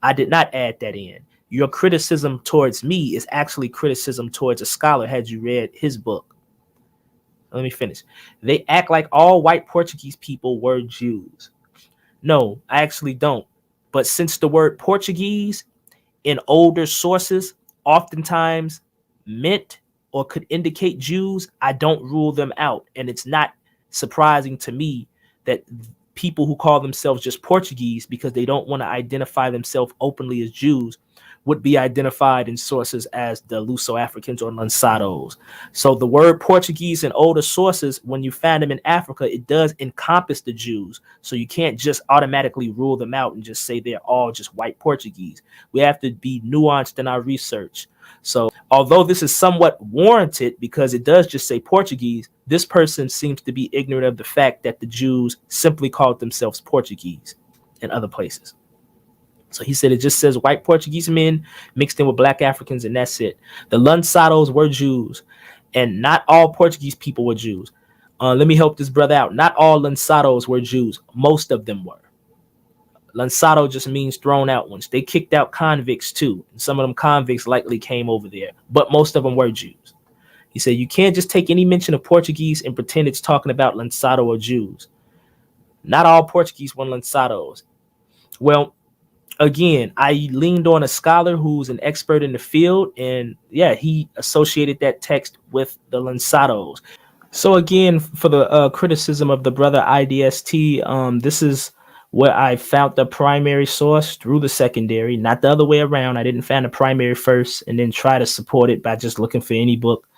Speaker 1: I did not add that in. Your criticism towards me is actually criticism towards a scholar had you read his book. Let me finish. They act like all white Portuguese people were Jews. No, I actually don't. But since the word Portuguese in older sources oftentimes meant or could indicate Jews, I don't rule them out. And it's not surprising to me that people who call themselves just Portuguese because they don't want to identify themselves openly as Jews would be identified in sources as the Luso-Africans or Lançados. So the word Portuguese in older sources, when you find them in Africa, it does encompass the Jews. So you can't just automatically rule them out and just say they're all just white Portuguese. We have to be nuanced in our research. So although this is somewhat warranted because it does just say Portuguese, this person seems to be ignorant of the fact that the Jews simply called themselves Portuguese in other places. So he said it just says white Portuguese men mixed in with black Africans, and that's it. The Lançados were Jews, and not all Portuguese people were Jews. Let me help this brother out. Not all Lançados were Jews. Most of them were. Lançado just means thrown out ones. They kicked out convicts too. And some of them convicts likely came over there, but most of them were Jews. He said you can't just take any mention of Portuguese and pretend it's talking about Lançado or Jews. Not all Portuguese were Lançados. Well, again, I leaned on a scholar who's an expert in the field, and yeah, he associated that text with the Lançados. So again, for the criticism of the brother IDST, this is where I found the primary source through the secondary, not the other way around. I didn't find the primary first and then try to support it by just looking for any book.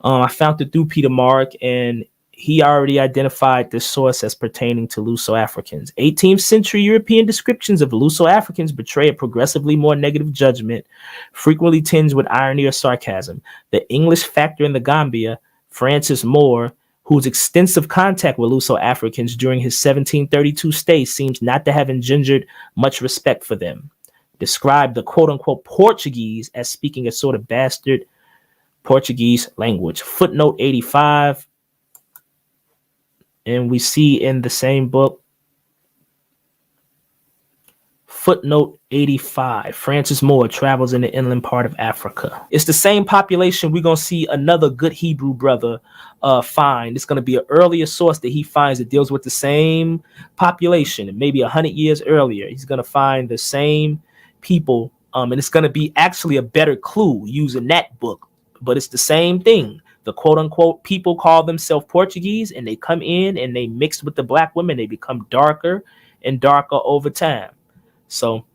Speaker 1: I found it through Peter Mark, and he already identified this source as pertaining to Luso-Africans. 18th century European descriptions of Luso-Africans betray a progressively more negative judgment, frequently tinged with irony or sarcasm. The English factor in the Gambia, Francis Moore, whose extensive contact with Luso-Africans during his 1732 stay seems not to have engendered much respect for them, described the quote-unquote Portuguese as speaking a sort of bastard Portuguese language. Footnote 85. And we see in the same book, footnote 85, Francis Moore travels in the inland part of Africa. It's the same population we're going to see another good Hebrew brother find. It's going to be an earlier source that he finds that deals with the same population, maybe 100 years earlier. He's going to find the same people, and it's going to be actually a better clue using that book, but it's the same thing. The quote-unquote people call themselves Portuguese, and they come in and they mix with the black women. They become darker and darker over time. So,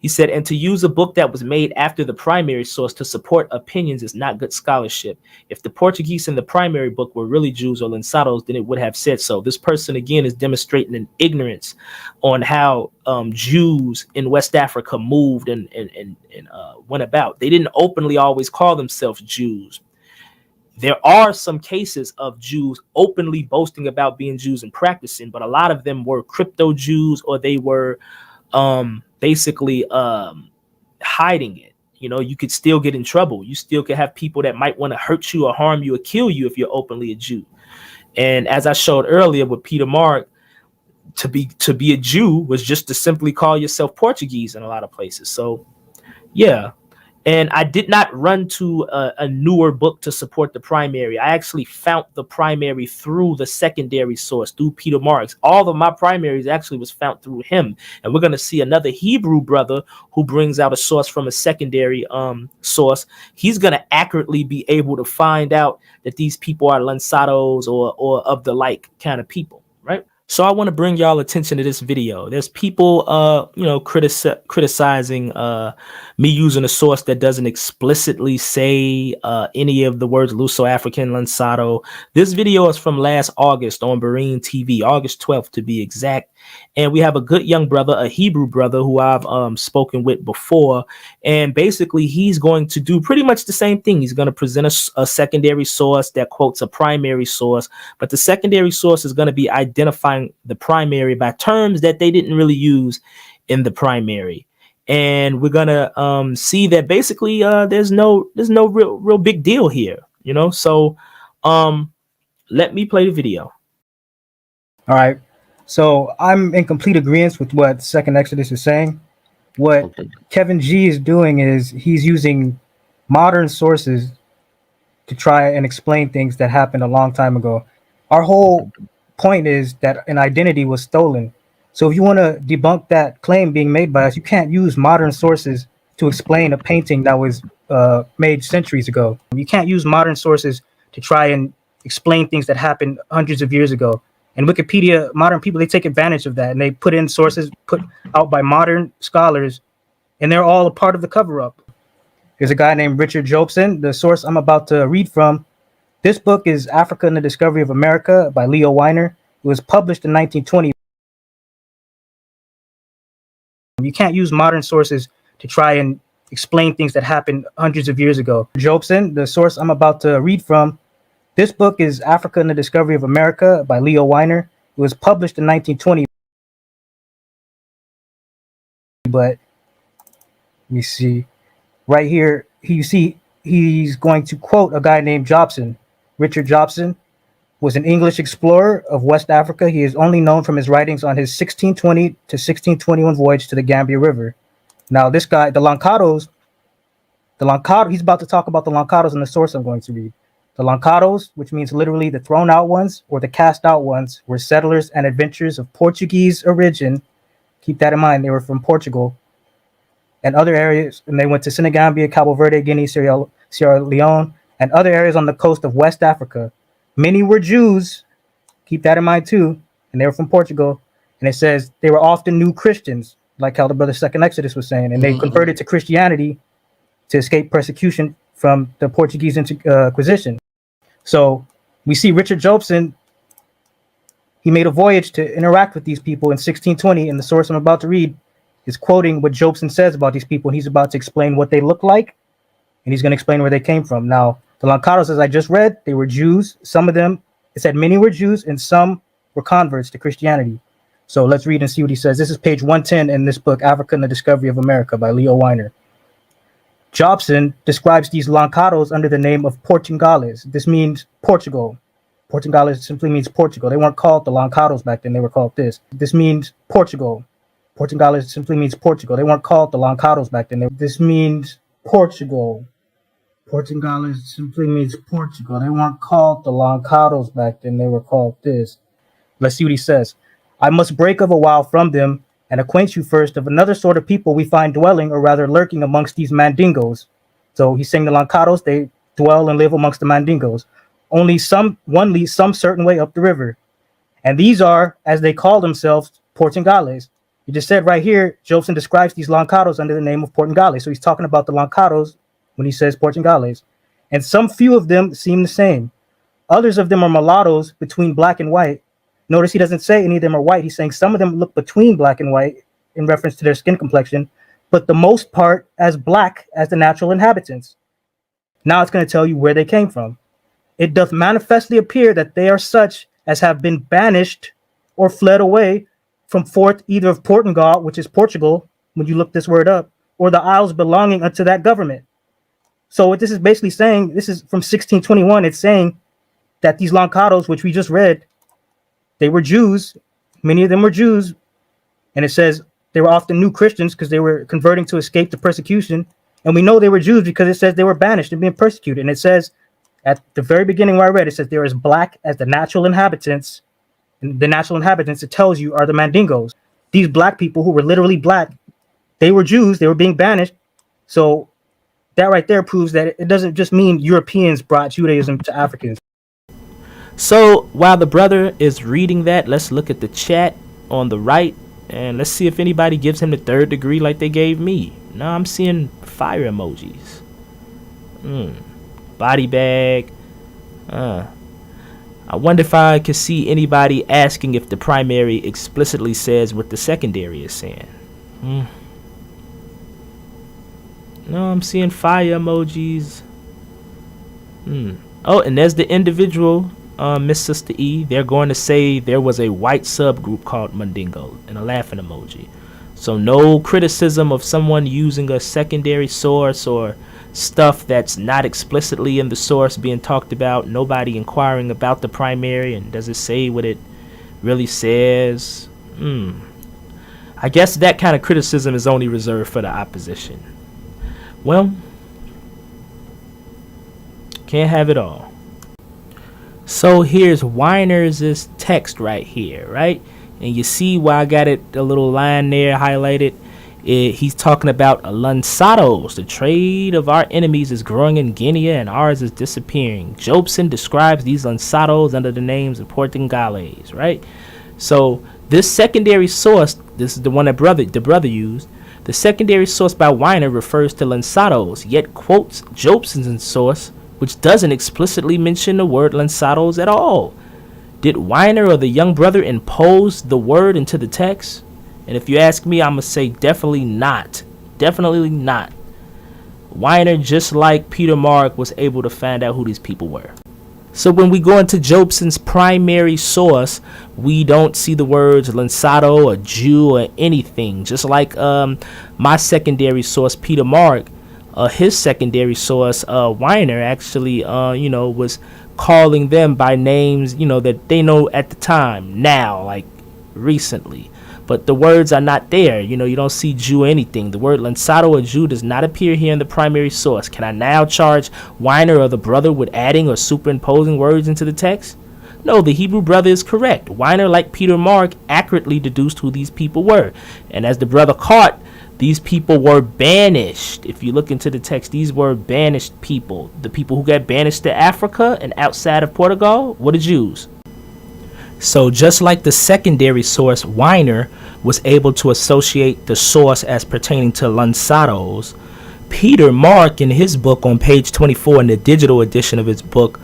Speaker 1: He said, and to use a book that was made after the primary source to support opinions is not good scholarship. If the Portuguese in the primary book were really Jews or Lançados, then it would have said so. This person, again, is demonstrating an ignorance on how Jews in West Africa moved and went about. They didn't openly always call themselves Jews. There are some cases of Jews openly boasting about being Jews and practicing, but a lot of them were crypto Jews, or they were basically hiding it. You know, you could still get in trouble. You still could have people that might want to hurt you or harm you or kill you if you're openly a Jew. And as I showed earlier with Peter Mark, to be a Jew was just to simply call yourself Portuguese in a lot of places. So yeah. And I did not run to a newer book to support the primary. I actually found the primary through the secondary source, through Peter Marks. All of my primaries actually was found through him. And we're going to see another Hebrew brother who brings out a source from a secondary source. He's going to accurately be able to find out that these people are Lançados or of the like kind of people, right? So I want to bring y'all attention to this video. There's people, criticizing me using a source that doesn't explicitly say any of the words Luso-African, Lançado. This video is from last August on Berean TV, August 12th to be exact. And we have a good young brother, a Hebrew brother who I've spoken with before. And basically, he's going to do pretty much the same thing. He's going to present a secondary source that quotes a primary source. But the secondary source is going to be identifying the primary by terms that they didn't really use in the primary. And we're going to see that basically there's no real big deal here, you know. So let me play the video.
Speaker 5: All right. So I'm in complete agreement with what Second Exodus is saying. What Kevin G is doing is he's using modern sources to try and explain things that happened a long time ago. Our whole point is that an identity was stolen. So if you want to debunk that claim being made by us, you can't use modern sources to explain a painting that was made centuries ago. You can't use modern sources to try and explain things that happened hundreds of years ago. And Wikipedia, modern people, they take advantage of that, and they put in sources put out by modern scholars, and they're all a part of the cover-up. There's a guy named Richard Jobson. The source I'm about to read from, this book is Africa and the Discovery of America by Leo Weiner. It was published in 1920. You can't use modern sources to try and explain things that happened hundreds of years ago. Jobson, the source I'm about to read from, this book is Africa and the Discovery of America by Leo Weiner. It was published in 1920. But let me see. Right here, you see he's going to quote a guy named Jobson. Richard Jobson was an English explorer of West Africa. He is only known from his writings on his 1620 to 1621 voyage to the Gambia River. Now, this guy, the Lançados, he's about to talk about the Lançados in the source I'm going to read. The Lançados, which means literally the thrown out ones or the cast out ones, were settlers and adventurers of Portuguese origin. Keep that in mind. They were from Portugal and other areas, and they went to Senegambia, Cabo Verde, Guinea, Sierra Leone, and other areas on the coast of West Africa. Many were Jews. Keep that in mind too. And they were from Portugal. And it says they were often new Christians, like how the brother Second Exodus was saying, and they converted to Christianity to escape persecution from the Portuguese Inquisition. So we see Richard Jobson, he made a voyage to interact with these people in 1620, and the source I'm about to read is quoting what Jobson says about these people, and he's about to explain what they look like, and he's going to explain where they came from. Now, the Lançados, as I just read, they were Jews. Some of them, it said many were Jews, and some were converts to Christianity. So let's read and see what he says. This is page 110 in this book, Africa and the Discovery of America by Leo Weiner. Jobson describes these Lançados under the name of Portugales. This means Portugal. Portugales simply means Portugal. They weren't called the Lançados back then. They were called this. This means Portugal. Portugales simply means Portugal. They weren't called the Lançados back then. This means Portugal. Portugales simply means Portugal. They weren't called the Lançados back then. They were called this. Let's see what he says. I must break of a while from them and acquaint you first of another sort of people we find dwelling, or rather lurking, amongst these Mandingos. So he's saying the Lançados, they dwell and live amongst the Mandingos. Only one leads some certain way up the river. And these are, as they call themselves, Portugales. You just said right here, Jobson describes these Lancados under the name of Portugales. So he's talking about the Lancados when he says Portugales. And some few of them seem the same. Others of them are mulattoes between black and white. Notice he doesn't say any of them are white. He's saying some of them look between black and white in reference to their skin complexion, but the most part as black as the natural inhabitants. Now it's going to tell you where they came from. It doth manifestly appear that they are such as have been banished or fled away from forth either of Portugal, which is Portugal, when you look this word up, or the isles belonging unto that government. So what this is basically saying, this is from 1621, it's saying that these Lancados, which we just read, they were Jews. Many of them were Jews. And it says they were often new Christians because they were converting to escape the persecution. And we know they were Jews because it says they were banished and being persecuted. And it says at the very beginning where I read, it says they're as black as the natural inhabitants. And the natural inhabitants, it tells you, are the Mandingos. These black people who were literally black, they were Jews. They were being banished. So that right there proves that it doesn't just mean Europeans brought Judaism to Africans.
Speaker 1: So while the brother is reading that, let's look at the chat on the right and let's see if anybody gives him the 3rd degree like they gave me. No, I'm seeing fire emojis. Body bag. I wonder if I could see anybody asking if the primary explicitly says what the secondary is saying. No, I'm seeing fire emojis. Oh, and there's the individual, Miss Sister E. They're going to say there was a white subgroup called Mundingo and a laughing emoji. So no criticism of someone using a secondary source or stuff that's not explicitly in the source being talked about. Nobody inquiring about the primary and does it say what it really says. I guess that kind of criticism is only reserved for the opposition. Well, can't have it all. So here's Weiner's text right here, right? And you see why I got it, a little line there highlighted. He's talking about lanzados. The trade of our enemies is growing in Guinea and ours is disappearing. Jobson describes these lanzados under the names of Portugales, right? So this secondary source, this is the one that the brother used. The secondary source by Weiner refers to lanzados, yet quotes Jobson's source, which doesn't explicitly mention the word lanzados at all. Did Weiner or the young brother impose the word into the text? And if you ask me, I'm going to say definitely not. Definitely not. Weiner, just like Peter Mark, was able to find out who these people were. So when we go into Jobson's primary source, we don't see the words lanzado or Jew or anything. Just like my secondary source, Peter Mark, his secondary source, Weiner, actually, was calling them by names, that they know at the time, now, like recently. But the words are not there. You don't see Jew or anything. The word lanzado or Jew does not appear here in the primary source. Can I now charge Weiner or the brother with adding or superimposing words into the text? No, the Hebrew brother is correct. Weiner, like Peter Mark, accurately deduced who these people were. And as the brother caught, these people were banished. If you look into the text, these were banished people. The people who got banished to Africa and outside of Portugal were the Jews. So just like the secondary source, Weiner was able to associate the source as pertaining to lanzados, Peter Mark in his book on page 24 in the digital edition of his book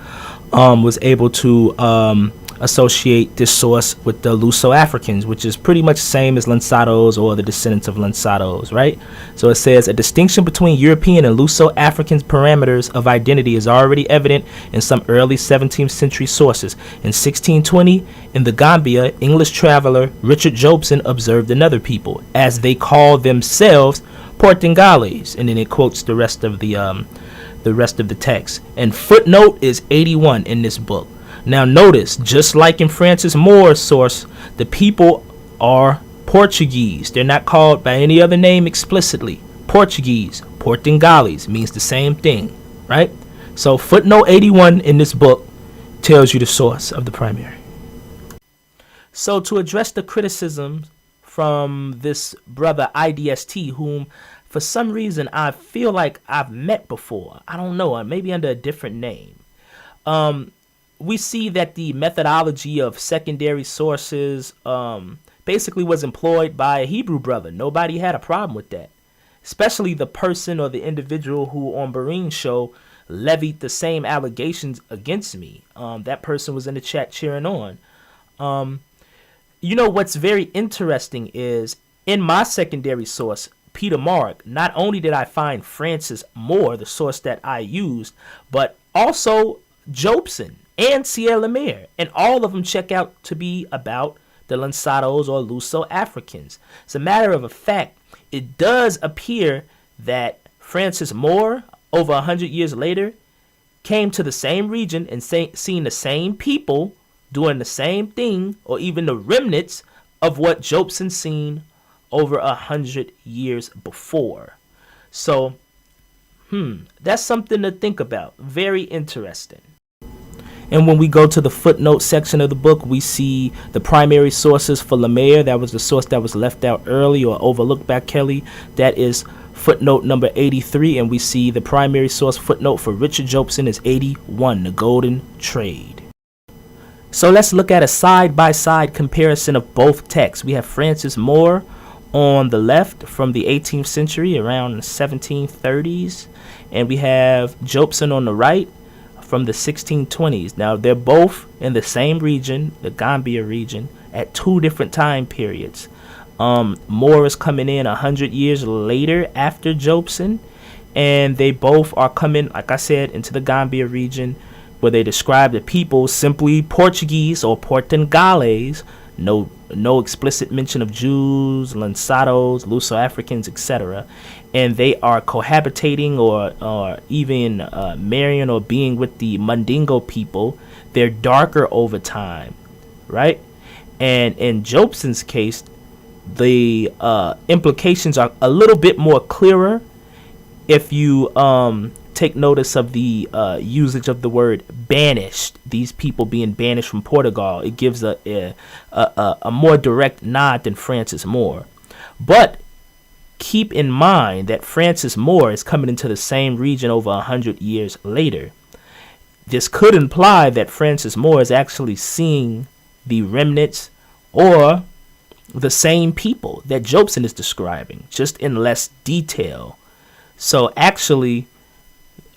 Speaker 1: was able to associate this source with the Luso-Africans, which is pretty much the same as lanzados or the descendants of lanzados, right? So it says a distinction between European and Luso-African parameters of identity is already evident in some early 17th century sources. In 1620, in the Gambia, English traveler Richard Jobson observed another people, as they call themselves Portugales, and then it quotes the rest of the text. And footnote is 81 in this book. Now notice, just like in Francis Moore's source, the people are Portuguese. They're not called by any other name explicitly. Portuguese, Portugales means the same thing, right? So footnote 81 in this book tells you the source of the primary. So to address the criticism from this brother IDST, whom for some reason I feel like I've met before. I don't know, maybe under a different name. We see that the methodology of secondary sources basically was employed by a Hebrew brother. Nobody had a problem with that, especially the person or the individual who on Bareen's show levied the same allegations against me. That person was in the chat cheering on. You know, what's very interesting is in my secondary source, Peter Mark, not only did I find Francis Moore, the source that I used, but also Jobson and Sierra Lemire, and all of them check out to be about the Lanzados or Luso-Africans. As a matter of fact, it does appear that Francis Moore, over 100 years later, came to the same region and seen the same people doing the same thing, or even the remnants of what Jobson seen over 100 years before. So, that's something to think about. Very interesting. And when we go to the footnote section of the book, we see the primary sources for Lemire. That was the source that was left out early or overlooked by Kelly. That is footnote number 83. And we see the primary source footnote for Richard Jobson is 81, the Golden Trade. So let's look at a side-by-side comparison of both texts. We have Francis Moore on the left from the 18th century, around the 1730s. And we have Jobson on the right from the 1620s. Now, they're both in the same region, the Gambia region, at two different time periods. Moore is coming in 100 years later after Jobson, and they both are coming, like I said, into the Gambia region, where they describe the people simply Portuguese or Portugales, no explicit mention of Jews, Lanzados, Luso-Africans, etc. And they are cohabitating or even marrying or being with the Mundingo people. They're darker over time, right? And in Jobson's case, the implications are a little bit more clearer if you take notice of the usage of the word banished, these people being banished from Portugal. It gives a more direct nod than Francis Moore. But keep in mind that Francis Moore is coming into the same region over 100 years later. This could imply that Francis Moore is actually seeing the remnants or the same people that Jobson is describing, just in less detail. So actually,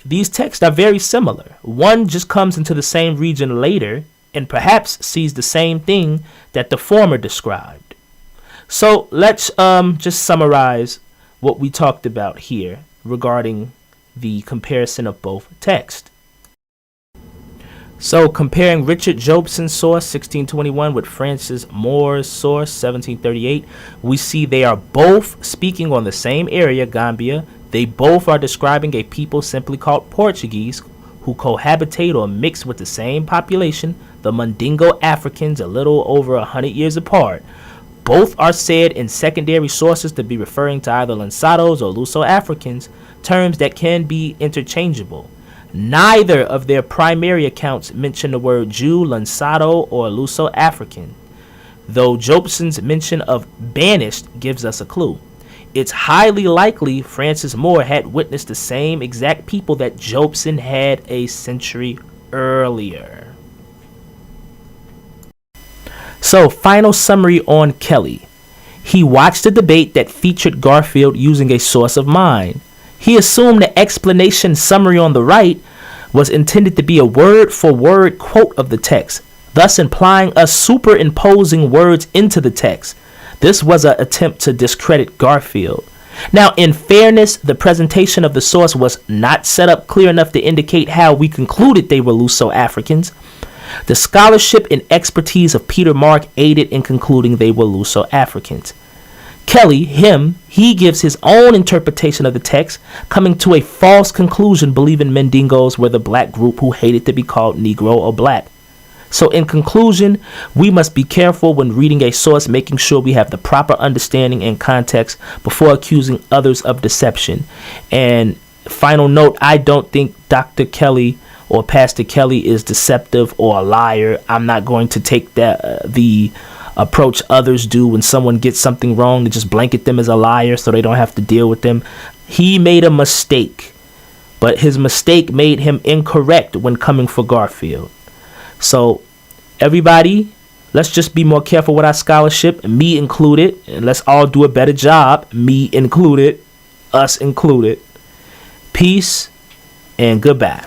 Speaker 1: these texts are very similar. One just comes into the same region later and perhaps sees the same thing that the former described. So let's just summarize what we talked about here regarding the comparison of both texts. So comparing Richard Jobson's source 1621 with Francis Moore's source 1738, we see they are both speaking on the same area, Gambia. They both are describing a people simply called Portuguese who cohabitate or mix with the same population, the Mundingo Africans, a little over 100 years apart. Both are said in secondary sources to be referring to either Lanzados or Luso-Africans, terms that can be interchangeable. Neither of their primary accounts mention the word Jew, Lanzado, or Luso-African, though Jobson's mention of banished gives us a clue. It's highly likely Francis Moore had witnessed the same exact people that Jobson had a century earlier. So, final summary on Kelly. He watched a debate that featured Garfield using a source of mine. He assumed the explanation summary on the right was intended to be a word-for-word quote of the text, thus implying us superimposing words into the text. This was an attempt to discredit Garfield. Now, in fairness, the presentation of the source was not set up clear enough to indicate how we concluded they were Luso-Africans. The scholarship and expertise of Peter Mark aided in concluding they were Luso-Africans. Kelly, he gives his own interpretation of the text, coming to a false conclusion, believing Mundingos were the black group who hated to be called Negro or black. So in conclusion, we must be careful when reading a source, making sure we have the proper understanding and context before accusing others of deception. And final note, I don't think Dr. Kelly or Pastor Kelly is deceptive or a liar. I'm not going to take the approach others do when someone gets something wrong to just blanket them as a liar so they don't have to deal with them. He made a mistake, but his mistake made him incorrect when coming for Garfield. So everybody, Let's just be more careful with our scholarship, me included, and let's all do a better job, me included, us included. Peace and goodbye.